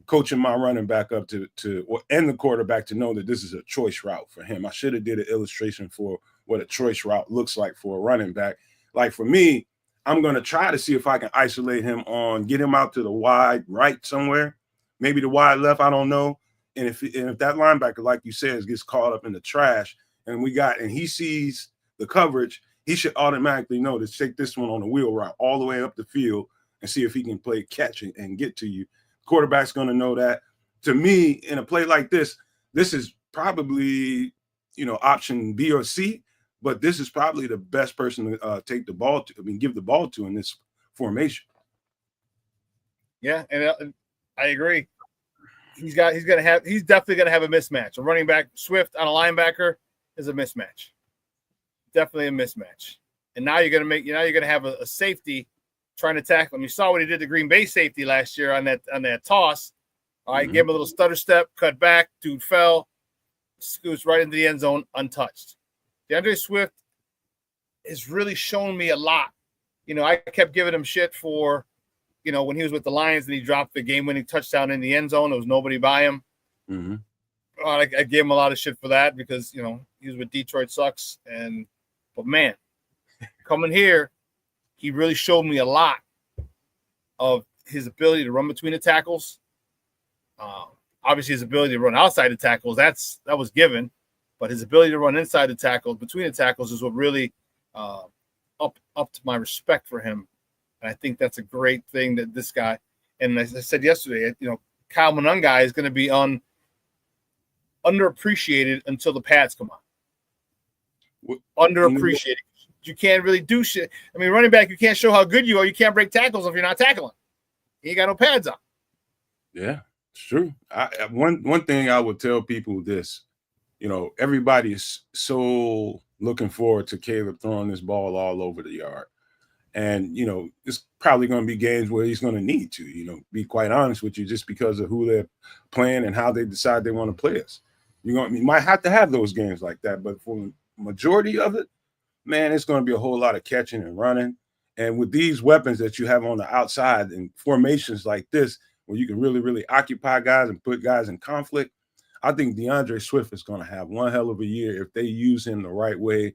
coaching my running back up and the quarterback to know that this is a choice route for him. I should have did an illustration for what a choice route looks like for a running back. Like for me, I'm going to try to see if I can isolate him get him out to the wide right somewhere, maybe the wide left, I don't know. And if that linebacker, like you said, gets caught up in the trash and he sees the coverage, he should automatically know to take this one on the wheel route all the way up the field and see if he can play catch and get to you. Quarterback's going to know that. To me, in a play like this is probably, option B or C, but this is probably the best person to take the ball to. Give the ball to in this formation. Yeah, and I agree. He's definitely going to have a mismatch. A running back Swift on a linebacker is a mismatch. Definitely a mismatch. And now you're going to have a safety trying to tackle him. You saw what he did to Green Bay safety last year on that toss. All right, gave him a little stutter step, cut back, dude fell, scoots right into the end zone untouched. DeAndre Swift has really shown me a lot. I kept giving him shit for, when he was with the Lions and he dropped the game-winning touchdown in the end zone. There was nobody by him. Mm-hmm. I gave him a lot of shit for that because, he was with Detroit sucks. But man, coming here, he really showed me a lot of his ability to run between the tackles. Obviously, his ability to run outside the tackles, that was given. But his ability to run inside the tackles, between the tackles, is what really up to my respect for him. And I think that's a great thing that this guy, and as I said yesterday, Kyle Monungai is going to be underappreciated until the pads come on. Underappreciated. You can't really do shit. I mean, running back, you can't show how good you are. You can't break tackles if you're not tackling. You ain't got no pads on. Yeah, it's true. One thing I would tell people this, everybody is so looking forward to Caleb throwing this ball all over the yard. And, it's probably going to be games where he's going to need to, be quite honest with you, just because of who they're playing and how they decide they want to play us. You might have to have those games like that. But for the majority of it, man, it's going to be a whole lot of catching and running. And with these weapons that you have on the outside and formations like this, where you can really, really occupy guys and put guys in conflict, I think DeAndre Swift is going to have one hell of a year if they use him the right way.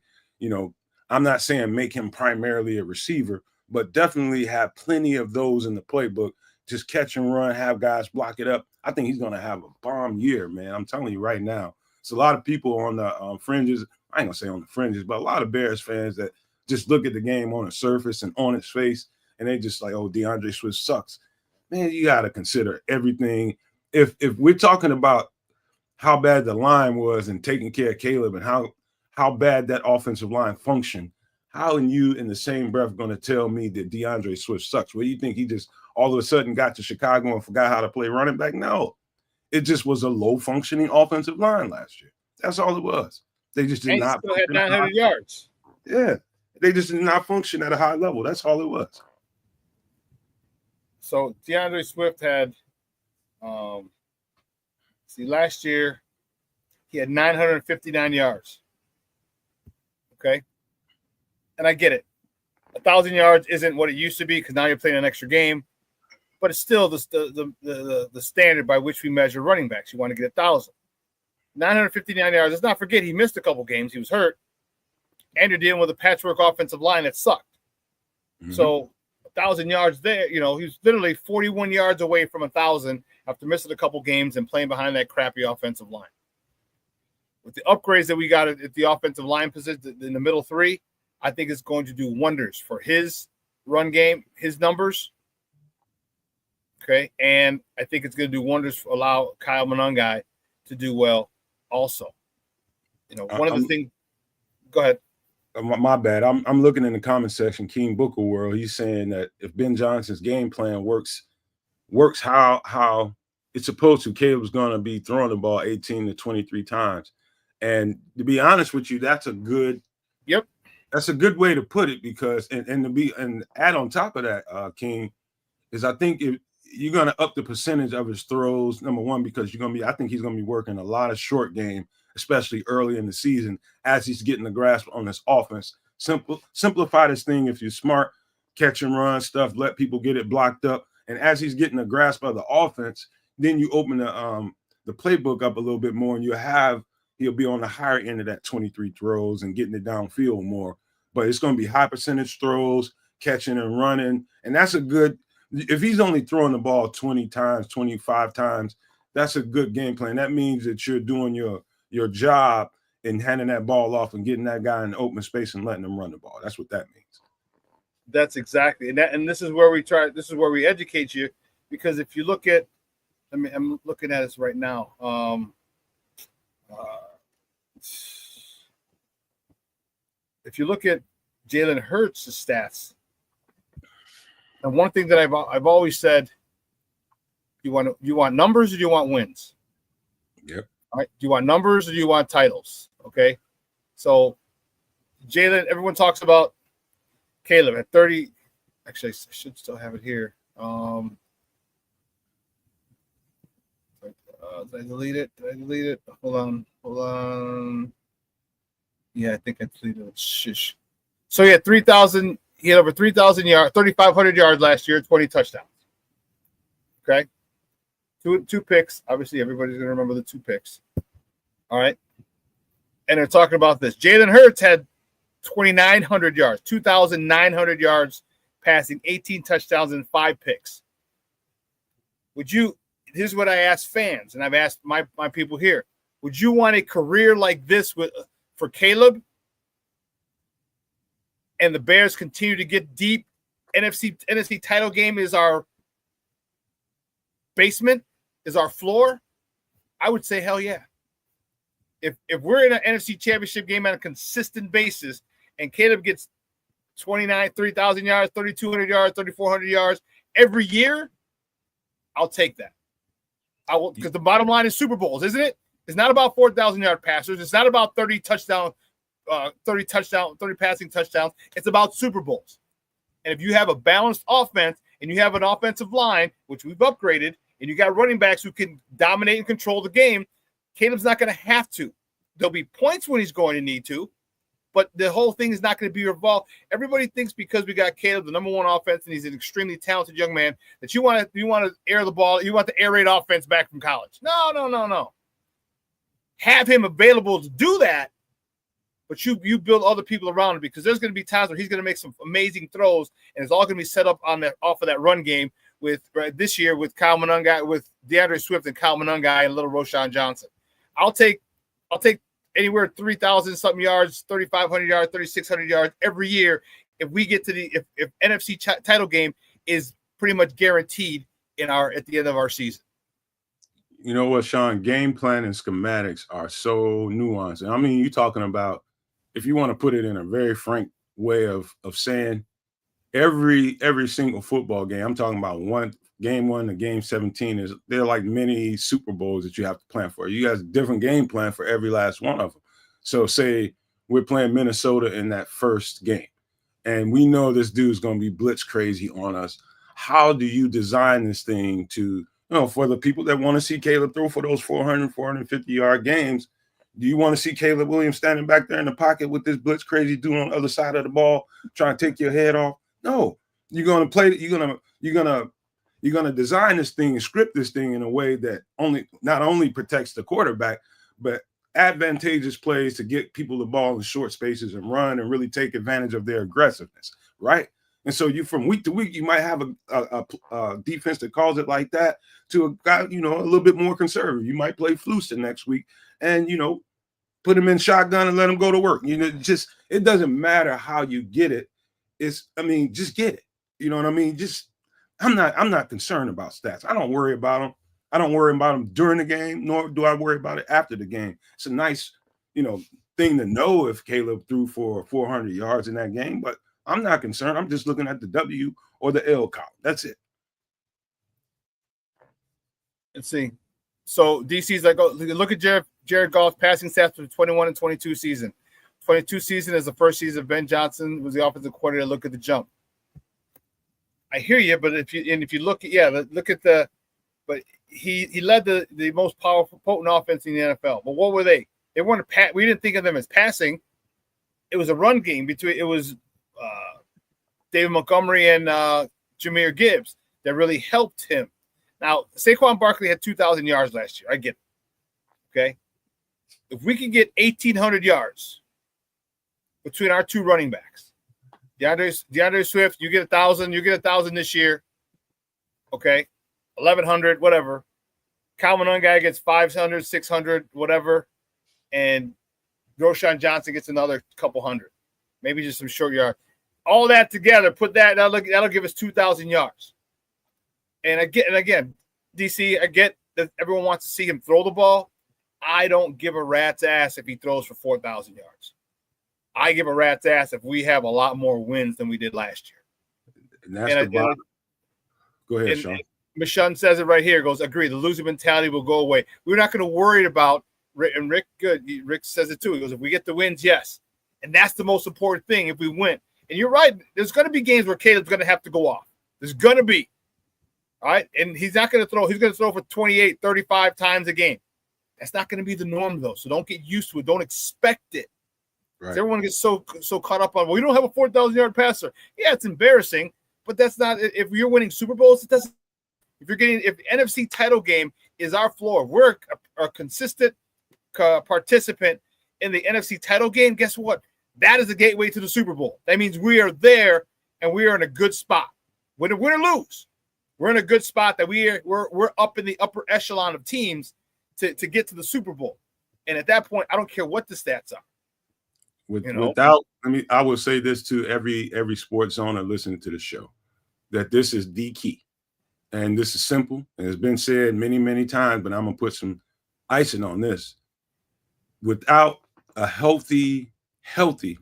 I'm not saying make him primarily a receiver, but definitely have plenty of those in the playbook. Just catch and run, have guys block it up. I think he's going to have a bomb year, man. I'm telling you right now. It's a lot of people on the fringes. I ain't going to say on the fringes, but a lot of Bears fans that just look at the game on the surface and on its face, and they just like, oh, DeAndre Swift sucks. Man, you got to consider everything. If we're talking about how bad the line was and taking care of Caleb and how bad that offensive line functioned, how are you in the same breath going to tell me that DeAndre Swift sucks? Well, you think he just all of a sudden got to Chicago and forgot how to play running back? No. It just was a low-functioning offensive line last year. That's all it was. They just did not. Still had 900 yards. Yeah. They just did not function at a high level. That's all it was. So DeAndre Swift had, last year he had 959 yards. Okay. And I get it. 1,000 yards isn't what it used to be because now you're playing an extra game, but it's still the standard by which we measure running backs. You want to get 1,000. 959 yards. Let's not forget he missed a couple games. He was hurt. And you're dealing with a patchwork offensive line that sucked. Mm-hmm. So 1,000 yards there, he was literally 41 yards away from 1,000 after missing a couple games and playing behind that crappy offensive line. With the upgrades that we got at the offensive line position in the middle three, I think it's going to do wonders for his run game, his numbers. Okay. And I think it's going to do wonders for allow Kyle Monangai to do well also. One of the things – go ahead. My bad. I'm looking in the comment section, King Booker World. He's saying that if Ben Johnson's game plan works how it's supposed to, Caleb's going to be throwing the ball 18 to 23 times. And to be honest with you, that's a good way to put it because and add on top of that, King, is I think if you're going to up the percentage of his throws, number one, because I think he's going to be working a lot of short game, especially early in the season as he's getting the grasp on this offense. Simplify this thing if you're smart, catch and run stuff, let people get it blocked up. And as he's getting the grasp of the offense, then you open the playbook up a little bit more and he'll be on the higher end of that 23 throws and getting it downfield more. But it's going to be high percentage throws, catching and running. And that's a good – if he's only throwing the ball 20 times, 25 times, that's a good game plan. That means that you're doing your job in handing that ball off and getting that guy in open space and letting him run the ball. That's what that means. That's exactly. And this is where we educate you, because if you look at – I'm looking at this right now. If you look at Jalen Hurts' stats, and one thing that I've always said, you want numbers or do you want wins? Yep. All right. Do you want numbers or do you want titles? Okay. So Jalen, everyone talks about Caleb at 30. Actually, I should still have it here. Did I delete it? Hold on. Yeah, I think I deleted it. Shish. So he had 3,000. He had over 3,000 yards, 3,500 yards last year, 20 touchdowns. Okay. Two picks. Obviously, everybody's going to remember the 2 picks. All right. And they're talking about this. Jalen Hurts had 2,900 yards, 2,900 yards passing, 18 touchdowns, and 5 picks. Here's what I asked fans, and I've asked my people here. Would you want a career like this for Caleb? And the Bears continue to get deep. NFC title game is our basement, is our floor. I would say hell yeah. If we're in an NFC championship game on a consistent basis and Caleb gets 3,000 yards, 3,200 yards, 3,400 yards every year, I'll take that. I will, because the bottom line is Super Bowls, isn't it? It's not about 4,000 yard passers. It's not about 30 passing touchdowns. It's about Super Bowls. And if you have a balanced offense and you have an offensive line, which we've upgraded, and you got running backs who can dominate and control the game, Caleb's not going to have to. There'll be points when he's going to need to, but the whole thing is not going to be revolved. Everybody thinks because we got Caleb, the number one offense, and he's an extremely talented young man, that you want to air the ball. You want the air raid offense back from college. No. Have him available to do that, but you build other people around him, because there's going to be times where he's going to make some amazing throws, and it's all going to be set up off of that run game with this year with Kyle Monungai, with DeAndre Swift and Kyle Monungai and little Roshan Johnson. I'll take anywhere 3,000 something yards, 3,500 yards, 3,600 yards every year if we get to if NFC title game is pretty much guaranteed at the end of our season. You know what, Shawn? Game plan and schematics are so nuanced. And I mean, you're talking about, if you want to put it in a very frank way of saying, every single football game, I'm talking about game 1 to game 17, they're like mini Super Bowls that you have to plan for. You got a different game plan for every last one of them. So say we're playing Minnesota in that first game, and we know this dude's going to be blitz crazy on us. How do you design this thing to, for the people that want to see Caleb throw for those 400, 450-yard games? Do you want to see Caleb Williams standing back there in the pocket with this blitz crazy dude on the other side of the ball trying to take your head off? No, you're going to play. You're gonna design this thing and script this thing in a way that not only protects the quarterback, but advantageous plays to get people the ball in short spaces and run and really take advantage of their aggressiveness, right? And so you, from week to week, you might have a defense that calls it like that, to a guy, a little bit more conservative. You might play Flus next week and, put him in shotgun and let him go to work. It doesn't matter how you get it. Just get it. You know what I mean? I'm not concerned about stats. I don't worry about them. I don't worry about them during the game, nor do I worry about it after the game. It's a nice, thing to know if Caleb threw for 400 yards in that game, but I'm not concerned. I'm just looking at the W or the L column. That's it. Let's see. So DC's like, look at Jared Goff's passing stats for the 21 and 22 season. 22 season is the first season Ben Johnson was the offensive coordinator. Look at the jump. I hear you, but if you look at but he led the most powerful, potent offense in the NFL. But what were they? They weren't we didn't think of them as passing. It was a run game it was David Montgomery and Jahmyr Gibbs that really helped him. Now, Saquon Barkley had 2,000 yards last year. I get it. Okay? If we can get 1,800 yards between our two running backs, DeAndre Swift, you get 1,000. You get 1,000 this year. Okay? 1,100, whatever. Kyle Monungai gets 500, 600, whatever. And Roshan Johnson gets another couple hundred. Maybe just some short yard. All that together, put that'll give us 2,000 yards. And again, DC, I get that everyone wants to see him throw the ball. I don't give a rat's ass if he throws for 4,000 yards. I give a rat's ass if we have a lot more wins than we did last year. And that's go ahead, Shawn. Michonne says it right here. Goes, agree. The losing mentality will go away. We're not going to worry about, and Rick says it too. He goes, if we get the wins, yes. And that's the most important thing if we win. And you're right. There's going to be games where Caleb's going to have to go off. There's going to be. All right. And he's not going to throw. He's going to throw for 28, 35 times a game. That's not going to be the norm, though. So don't get used to it. Don't expect it. Right. Everyone gets so caught up on, well, you don't have a 4,000-yard passer. Yeah, it's embarrassing, but that's not. If you're winning Super Bowls, it doesn't. If the NFC title game is our floor, we're a consistent participant in the NFC title game. Guess what? That is the gateway to the Super Bowl. That means we are there and we are in a good spot. Win or lose, we're in a good spot that we're up in the upper echelon of teams to get to the Super Bowl. And at that point, I don't care what the stats are. I will say this to every sports owner listening to the show, that this is the key. And this is simple, and it's been said many, many times, but I'm going to put some icing on this. Without a healthy,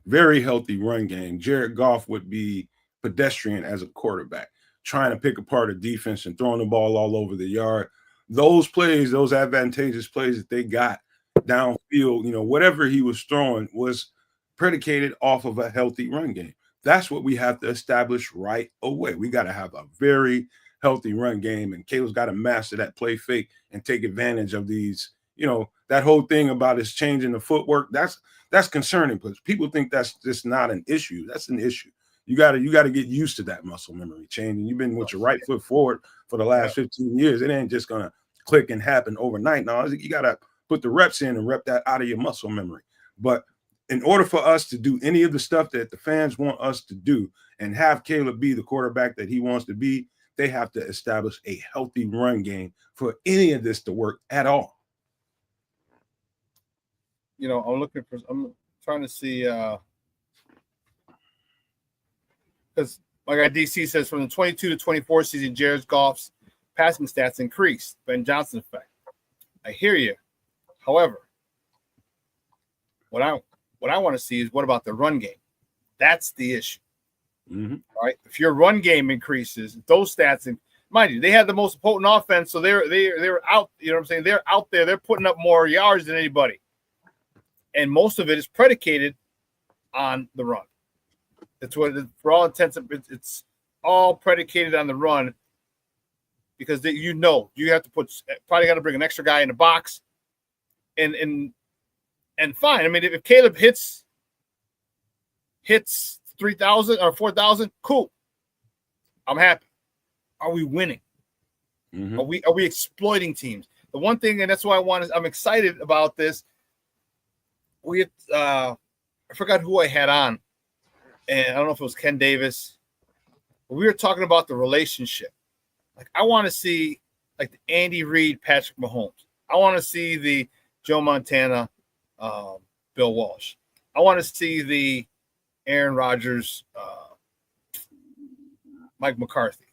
very healthy run game, Jared Goff would be pedestrian as a quarterback, trying to pick apart a defense and throwing the ball all over the yard. Those plays, those advantageous plays that they got downfield, whatever he was throwing was predicated off of a healthy run game. That's what we have to establish right away. We got to have a very healthy run game, and Caleb's got to master that play fake and take advantage of these. That whole thing about his changing the footwork, that's concerning because people think that's just not an issue. That's an issue. You got to get used to that muscle memory changing. You've been with your right foot forward for the last 15 years. It ain't just gonna click and happen overnight. No, you got to put the reps in and rep that out of your muscle memory. But in order for us to do any of the stuff that the fans want us to do and have Caleb be the quarterback that he wants to be, they have to establish a healthy run game for any of this to work at all. I'm trying to see because my guy DC says from the 22 to 24 season, Jared Goff's passing stats increased. Ben Johnson effect. I hear you. However, what I want to see is what about the run game? That's the issue. Mm-hmm. All right. If your run game increases, those stats, and mind you, they had the most potent offense, so they're out. You know what I'm saying? They're out there. They're putting up more yards than anybody, and most of it is predicated on the run. That's what, for all intents, it's all predicated on the run because you have to probably got to bring an extra guy in the box, and fine. I mean, if Caleb hits 3,000 or 4,000, cool. I'm happy. Are we winning? Mm-hmm. Are we exploiting teams? The one thing, and that's why I'm excited about this. I forgot who I had on, and I don't know if it was Ken Davis. But we were talking about the relationship. Like, I want to see like the Andy Reid, Patrick Mahomes. I want to see the Joe Montana, Bill Walsh. I want to see the Aaron Rodgers, Mike McCarthy,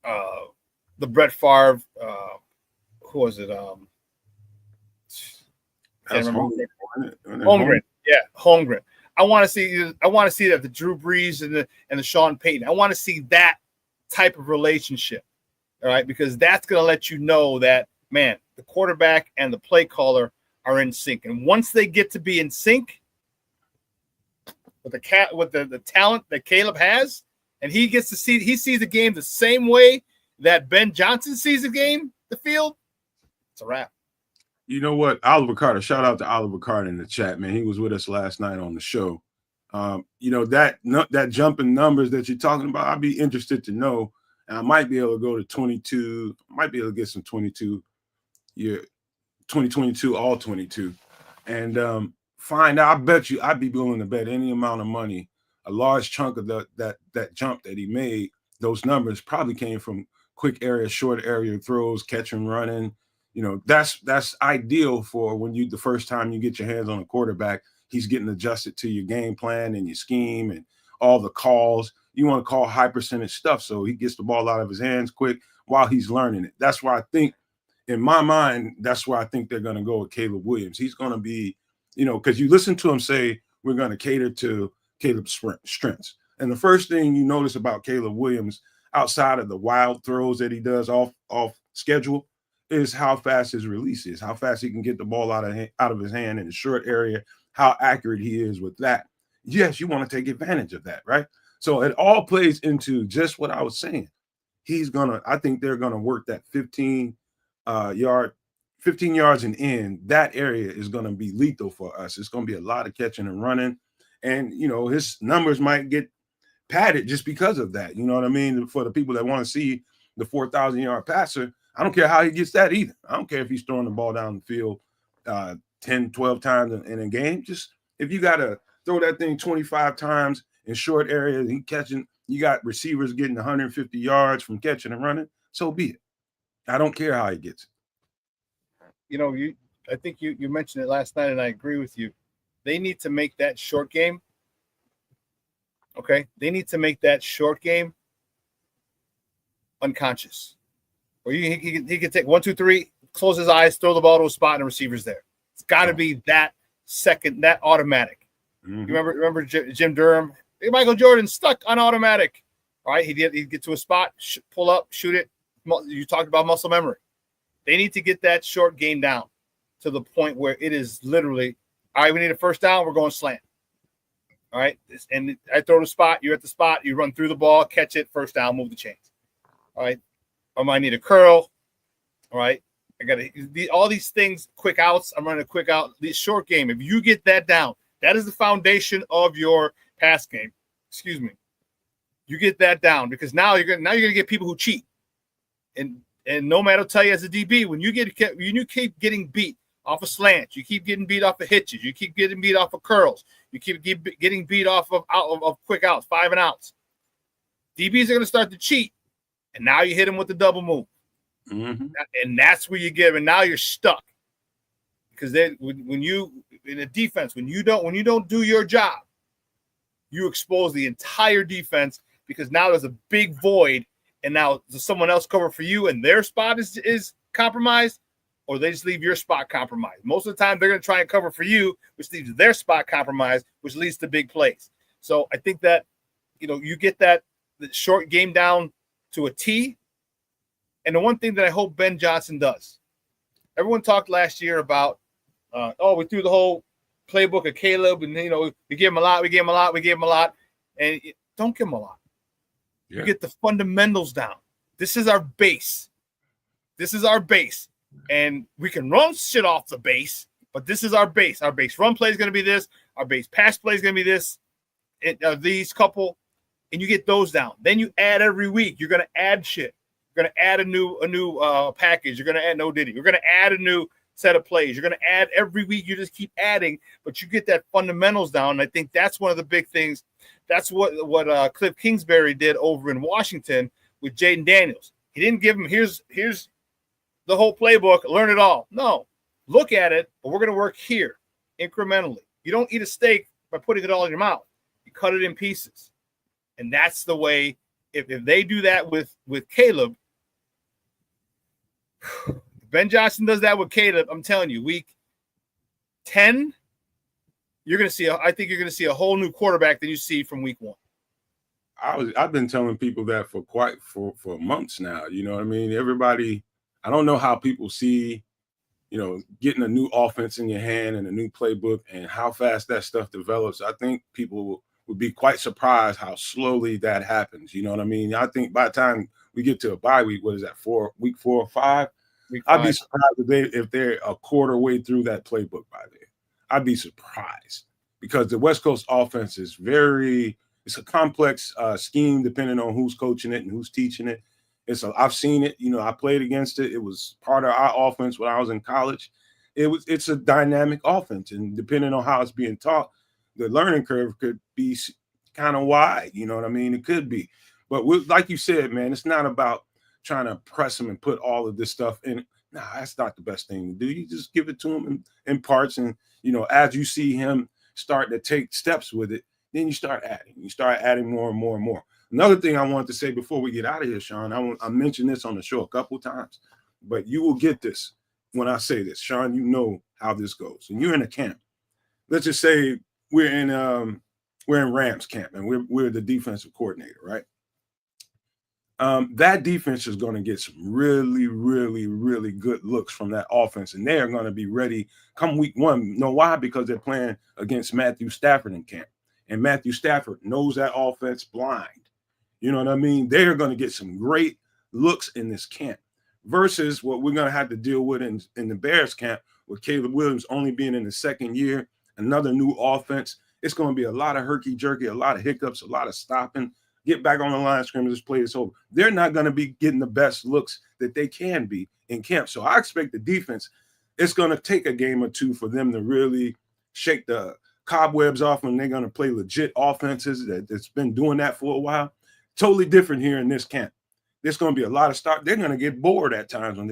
the Brett Favre, who was it? Holmgren. Yeah, Holmgren. I want to see that the Drew Brees and the Sean Payton. I want to see that type of relationship. All right, because that's going to let you know that, man, the quarterback and the play caller are in sync. And once they get to be in sync with the talent that Caleb has, and he sees the game the same way that Ben Johnson sees the field, it's a wrap. You know what? Oliver Carter, shout out to Oliver Carter in the chat, man. He was with us last night on the show. That jump in numbers that you're talking about, I'd be interested to know. And I might be able to go to 22, might be able to get some 2022, all 22. And find out, I bet you I'd be willing to bet any amount of money, a large chunk of that jump that he made, those numbers probably came from quick area, short area throws, catch and running. That's ideal for when the first time you get your hands on a quarterback, he's getting adjusted to your game plan and your scheme and all the calls. You want to call high percentage stuff so he gets the ball out of his hands quick while he's learning it. That's why I think, in my mind, that's why I think they're going to go with Caleb Williams. He's going to be, because you listen to him say, we're going to cater to Caleb's strengths. And the first thing you notice about Caleb Williams, outside of the wild throws that he does off schedule, is how fast his release is, how fast he can get the ball out of his hand in a short area, how accurate he is with that. Yes, you want to take advantage of that, right? So it all plays into just what I was saying. I think they're going to work that 15 yards and in. That area is going to be lethal for us. It's going to be a lot of catching and running. And, his numbers might get padded just because of that. You know what I mean? For the people that want to see the 4,000-yard passer, I don't care how he gets that either. I don't care if he's throwing the ball down the field 10, 12 times in a game. Just if you got to throw that thing 25 times in short areas, you got receivers getting 150 yards from catching and running, so be it. I don't care how he gets it. I think you mentioned it last night, and I agree with you. They need to make that short game. Okay, they need to make that short game unconscious. Or he can take 1, 2, 3, close his eyes, throw the ball to a spot, and the receiver's there. It's got to be that automatic. Mm-hmm. You remember Jim Durham? Michael Jordan stuck on automatic. All right, he'd get to a spot, pull up, shoot it. You talked about muscle memory. They need to get that short game down to the point where it is literally, all right, we need a first down, we're going slant. All right. And I throw the spot. You're at the spot. You run through the ball, catch it, first down, move the chains. All right. I might need a curl. All right. I got all these things, quick outs. I'm running a quick out. The short game. If you get that down, that is the foundation of your pass game. Excuse me. You get that down because now you're gonna get people who cheat. And Nomad will tell you as a DB, when you keep getting beat off of slants, you keep getting beat off of hitches, you keep getting beat off of curls, you keep getting beat off of quick outs, 5 and outs. DBs are going to start to cheat, and now you hit them with the double move, and that's where you get. And now you're stuck because then when you in a defense, when you don't do your job, you expose the entire defense because now there's a big void. And now does someone else cover for you and their spot is compromised, or they just leave your spot compromised? Most of the time, they're going to try and cover for you, which leaves their spot compromised, which leads to big plays. So I think that, you get the short game down to a T. And the one thing that I hope Ben Johnson does, everyone talked last year about, we threw the whole playbook of Caleb, and, we gave him a lot, and don't give him a lot. Yeah. You get the fundamentals down. This is our base. And we can run shit off the base, but this is our base. Our base run play is going to be this. Our base pass play is going to be this. These couple, and you get those down. Then you add every week. You're going to add shit. You're going to add a new package. You're going to add no diddy. You're going to add a new set of plays. You're going to add every week. You just keep adding, but you get that fundamentals down. And I think that's one of the big things. That's what Cliff Kingsbury did over in Washington with Jaden Daniels. He didn't give him, here's the whole playbook, learn it all. No, look at it, but we're going to work here incrementally. You don't eat a steak by putting it all in your mouth. You cut it in pieces. And that's the way, if they do that with Caleb, Ben Johnson does that with Caleb, I'm telling you, week 10, I think you're going to see a whole new quarterback than you see from week 1. I've been telling people that for months now. You know what I mean? Everybody, I don't know how people see, getting a new offense in your hand and a new playbook and how fast that stuff develops. I think people would be quite surprised how slowly that happens. You know what I mean? I think by the time we get to a bye week, what is that, week 4 or 5? I'd be surprised if they're a quarter way through that playbook by then. I'd be surprised because the West Coast offense is it's a complex scheme depending on who's coaching it and who's teaching it. I've seen it, I played against it. It was part of our offense when I was in college. It's a dynamic offense, and depending on how it's being taught, the learning curve could be kind of wide. You know what I mean? It could be, but like you said, man, it's not about trying to press them and put all of this stuff in. Nah, that's not the best thing to do. You just give it to him in parts, and as you see him start to take steps with it, then you start adding. You start adding more and more and more. Another thing I wanted to say before we get out of here, Shawn, I mentioned this on the show a couple of times, but you will get this when I say this. Shawn, you know how this goes. And you're in a camp. Let's just say we're in Rams camp, and we're the defensive coordinator, right? That defense is going to get some really, really, really good looks from that offense, and they are going to be ready come week 1. You know why? Because they're playing against Matthew Stafford in camp, and Matthew Stafford knows that offense blind. You know what I mean? They're going to get some great looks in this camp versus what we're going to have to deal with in the Bears camp with Caleb Williams only being in the second year, another new offense. It's going to be a lot of herky-jerky, a lot of hiccups, a lot of stopping. Get back on the line of scrimmage, just play this over. They're not going to be getting the best looks that they can be in camp. So I expect the defense, it's going to take a game or two for them to really shake the cobwebs off when they're going to play legit offenses that's been doing that for a while. Totally different here in this camp. There's going to be a lot of start. They're going to get bored at times when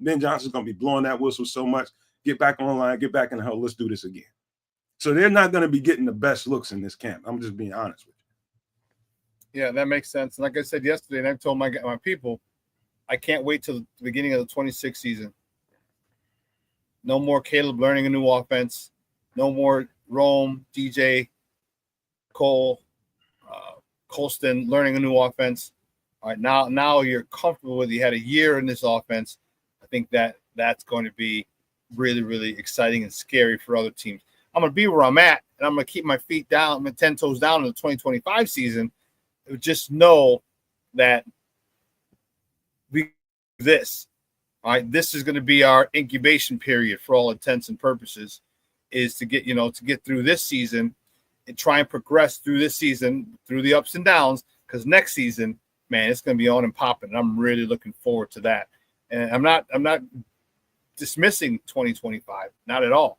Ben Johnson's going to be blowing that whistle so much. Get back on the line, get back in the hole. Let's do this again. So they're not going to be getting the best looks in this camp. I'm just being honest with you. Yeah, that makes sense. And like I said yesterday, and I told my people, I can't wait till the beginning of the 26th season. No more Caleb learning a new offense. No more Rome, DJ, Cole, Colston learning a new offense. All right, now you're comfortable with. You had a year in this offense. I think that's going to be really, really exciting and scary for other teams. I'm going to be where I'm at, and I'm going to keep my feet down, my 10 toes down in the 2025 season. Just know that we do this. All right, this is going to be our incubation period for all intents and purposes, is to get through this season and try and progress through this season, through the ups and downs, because next season, man, it's going to be on and popping. And I'm really looking forward to that. And I'm not dismissing 2025, not at all.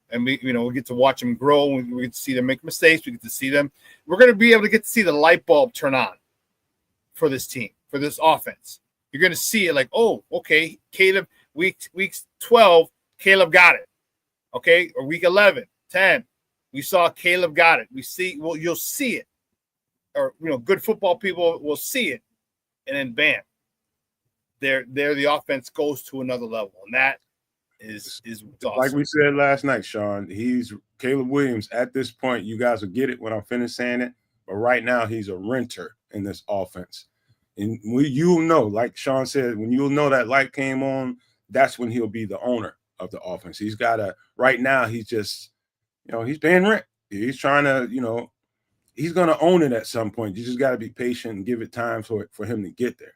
And we get to watch them grow. We get to see them make mistakes. We get to see them. We're going to be able to get to see the light bulb turn on for this team, for this offense. You're going to see it like, oh, okay, Caleb, week 12, Caleb got it. Okay, or week 11, 10, we saw Caleb got it. You'll see it. Or, good football people will see it. And then, bam, there the offense goes to another level. And that is awesome. Like we said last night, Shawn, he's Caleb Williams. At this point, you guys will get it when I'm finished saying it. But right now, he's a renter in this offense. And you'll know, like Shawn said, when you'll know that light came on, that's when he'll be the owner of the offense. He's got to, right now, he's just, he's paying rent. He's trying to, he's going to own it at some point. You just got to be patient and give it time for him to get there.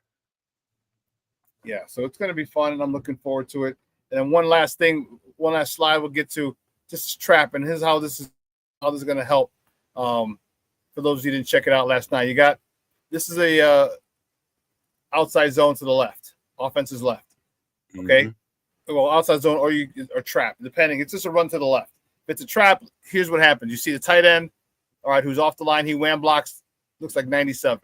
Yeah, so it's going to be fun, and I'm looking forward to it. And then one last slide we'll get to, just trap, and here's how this is going to help. For those of you who didn't check it out last night, this is a outside zone to the left. Offense is left. Okay. Mm-hmm. Well, outside zone or trap, depending. It's just a run to the left. If it's a trap, here's what happens. You see the tight end, all right, who's off the line. He wham blocks, looks like 97.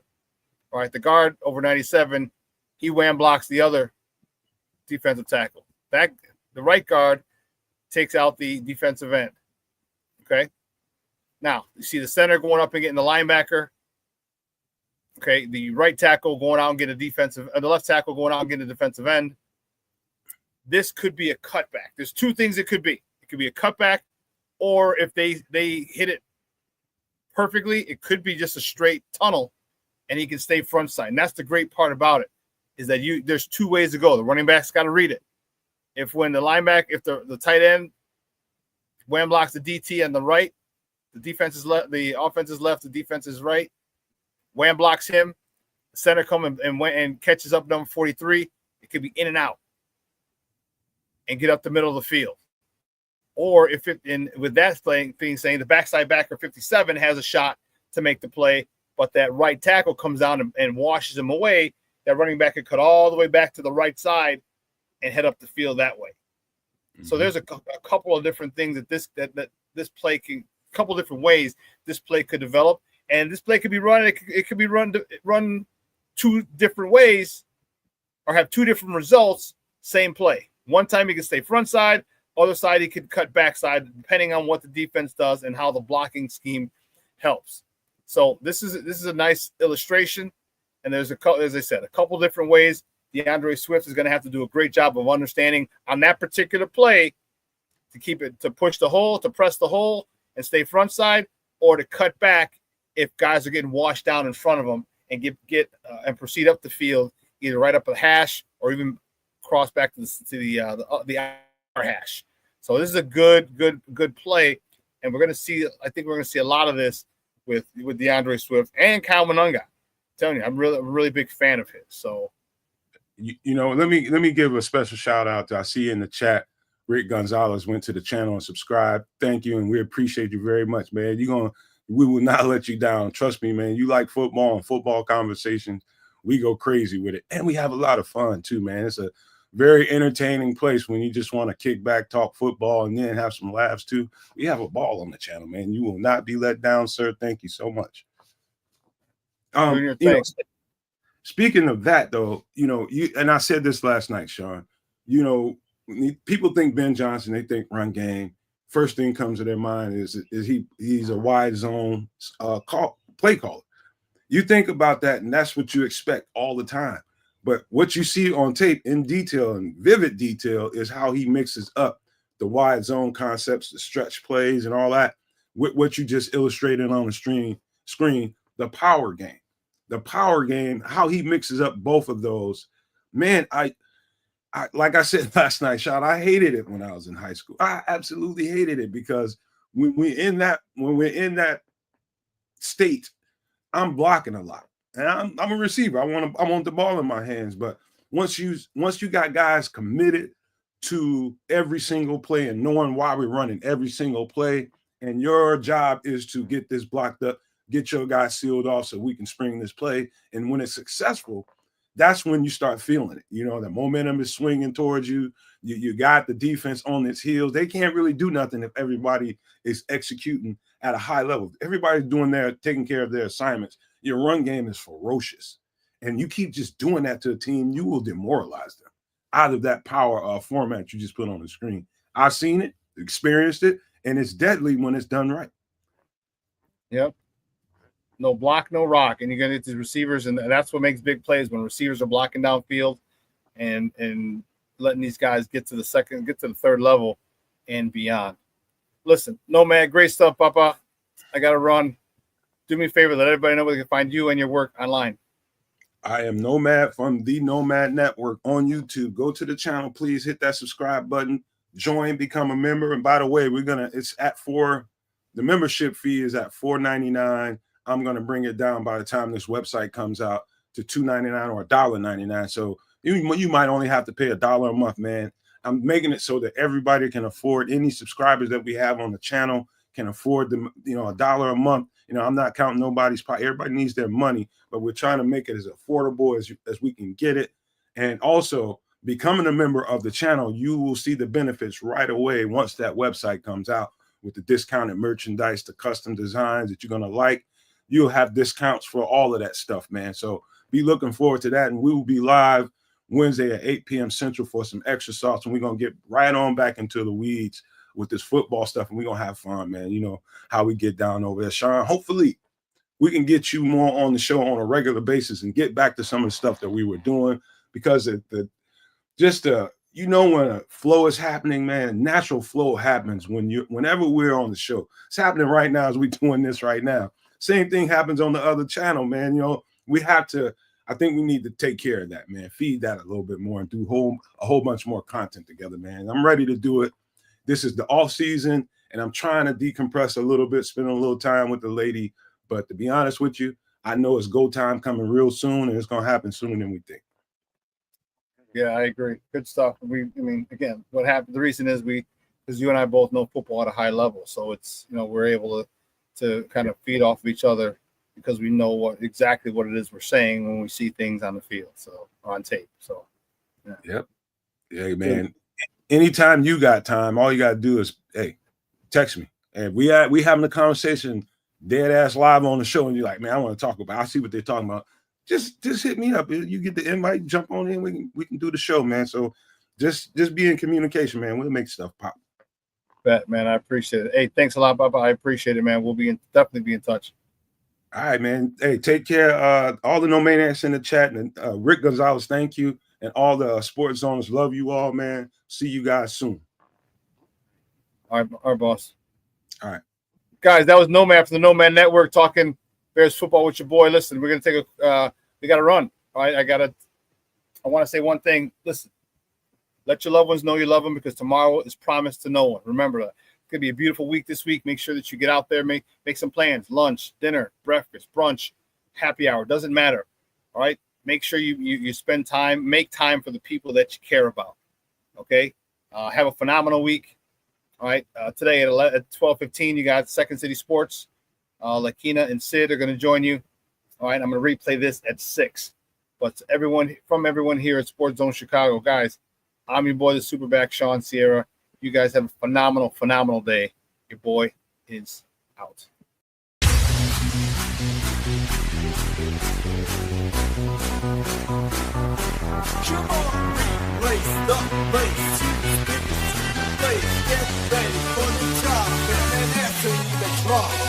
All right, the guard over 97, he wham blocks the other defensive tackle. The right guard takes out the defensive end. Okay. Now, you see the center going up and getting the linebacker. Okay, the right tackle going out and getting the left tackle going out and getting the defensive end. This could be a cutback. There's two things it could be. It could be a cutback, or if they hit it perfectly, it could be just a straight tunnel, and he can stay front side. And that's the great part about it, is that there's two ways to go. The running back's got to read it. If the tight end wham blocks the DT on the right, the defense is left, the offense is left, the defense is right. Wham blocks him, the center comes and catches up number 43. It could be in and out and get up the middle of the field. Or with that thing saying the backside backer 57 has a shot to make the play, but that right tackle comes down and washes him away, that running back could cut all the way back to the right side and head up the field that way. Mm-hmm. So there's a couple of different things that this play can, a couple of different ways this play could develop. And this play could be run. It could be run two different ways, or have two different results. Same play. One time he can stay front side. Other side he could cut backside, depending on what the defense does and how the blocking scheme helps. So this is a nice illustration. And there's as I said, a couple different ways. DeAndre Swift is going to have to do a great job of understanding on that particular play to push the hole, to press the hole and stay front side, or to cut back if guys are getting washed down in front of them and get and proceed up the field, either right up a hash or even cross back to the hash. So this is a good play, and we're going to see. I think we're going to see a lot of this with DeAndre Swift and Kyle Monunga. I'm telling you, I'm a really big fan of his. So, let me give a special shout out to, I see in the chat, Rick Gonzalez went to the channel and subscribed. Thank you, and we appreciate you very much, man. We will not let you down. Trust me, man. You like football and football conversations. We go crazy with it. And we have a lot of fun too, man. It's a very entertaining place when you just want to kick back, talk football, and then have some laughs too. We have a ball on the channel, man. You will not be let down, sir. Thank you so much. Speaking of that, though, and I said this last night, Shawn, people think Ben Johnson, they think run game. First thing comes to their mind is he's a wide zone play caller. You think about that, and that's what you expect all the time. But what you see on tape in detail and vivid detail is how he mixes up the wide zone concepts, the stretch plays, and all that with what you just illustrated on the screen, the power game. The power game, how he mixes up both of those. Man, I like I said last night, Shawn, I hated it when I was in high school. I absolutely hated it because when we're in that state, I'm blocking a lot. And I'm a receiver. I want the ball in my hands. But once you got guys committed to every single play and knowing why we're running every single play, and your job is to get this blocked up, get your guys sealed off so we can spring this play. And when it's successful, that's when you start feeling it. You know, the momentum is swinging towards you. You got the defense on its heels. They can't really do nothing if everybody is executing at a high level. Everybody's taking care of their assignments. Your run game is ferocious. And you keep just doing that to a team, you will demoralize them out of that power format you just put on the screen. I've seen it, experienced it, and it's deadly when it's done right. Yep. No block, no rock. And you're going to get these receivers, and that's what makes big plays, when receivers are blocking downfield and letting these guys get to the third level and beyond. Listen, Nomad, great stuff, Papa. I got to run. Do me a favor, let everybody know where they can find you and your work online. I am Nomad from the Nomad Network on YouTube. Go to the channel, please hit that subscribe button, join, become a member. And by the way, it's at the membership fee is at $4.99. I'm going to bring it down by the time this website comes out to $2.99 or $1.99. So you might only have to pay $1 a month, man. I'm making it so that everybody can afford, any subscribers that we have on the channel can afford them, $1 a month. I'm not counting nobody's pocket. Everybody needs their money, but we're trying to make it as affordable as we can get it. And also, becoming a member of the channel, you will see the benefits right away once that website comes out with the discounted merchandise, the custom designs that you're going to like. You'll have discounts for all of that stuff, man. So be looking forward to that. And we will be live Wednesday at 8 p.m. Central for some extra sauce. And we're going to get right on back into the weeds with this football stuff. And we're going to have fun, man. You know how we get down over there. Shawn, hopefully we can get you more on the show on a regular basis and get back to some of the stuff that we were doing, because when a flow is happening, man, natural flow happens whenever we're on the show. It's happening right now as we're doing this right now. Same thing happens on the other channel, man. I think we need to take care of that, man. Feed that a little bit more and do a whole bunch more content together, man. I'm ready to do it. This is the off season, and I'm trying to decompress a little bit, spend a little time with the lady. But to be honest with you, I know it's go time coming real soon, and it's going to happen sooner than we think. Yeah, I agree. Good stuff. Again, what happened, the reason is because you and I both know football at a high level. So it's, we're able to kind of feed off of each other because we know exactly what it is we're saying when we see things on the field, so on tape. So, yeah. Yep. Yeah, man. Anytime you got time, all you got to do is, text me. And we having a conversation dead ass live on the show, and you're like, man, I want to talk about. I see what they're talking about. Just hit me up. You get the invite, jump on in. We can do the show, man. So just be in communication, man. We'll make stuff pop. Bet, man. I appreciate it. Hey, thanks a lot, Papa. I appreciate it, man. We'll definitely be in touch. All right, man. Hey, take care. All the No Maniacs in the chat, and Rick Gonzalez, thank you, and all the sports zoners, love you all, man. See you guys soon. All right, boss. All right, guys. That was Nomad from the Nomad Network talking Bears football with your boy. Listen, we're gonna take we gotta run. All right, I want to say one thing. Listen, let your loved ones know you love them, because tomorrow is promised to no one. Remember that. It's gonna be a beautiful week this week. Make sure that you get out there, make some plans: lunch, dinner, breakfast, brunch, happy hour. Doesn't matter. All right. Make sure you spend time, make time for the people that you care about. Okay. Have a phenomenal week. All right. Today at 12:15, you got Second City Sports. Lakina and Sid are going to join you. All right. I'm going to replay this at 6. But everyone here at Sports Zone Chicago, guys, I'm your boy, the Superback, Shawn Sierra. You guys have a phenomenal, phenomenal day. Your boy is out. Come on, lace the bass, get ready for the top, and then after the drop.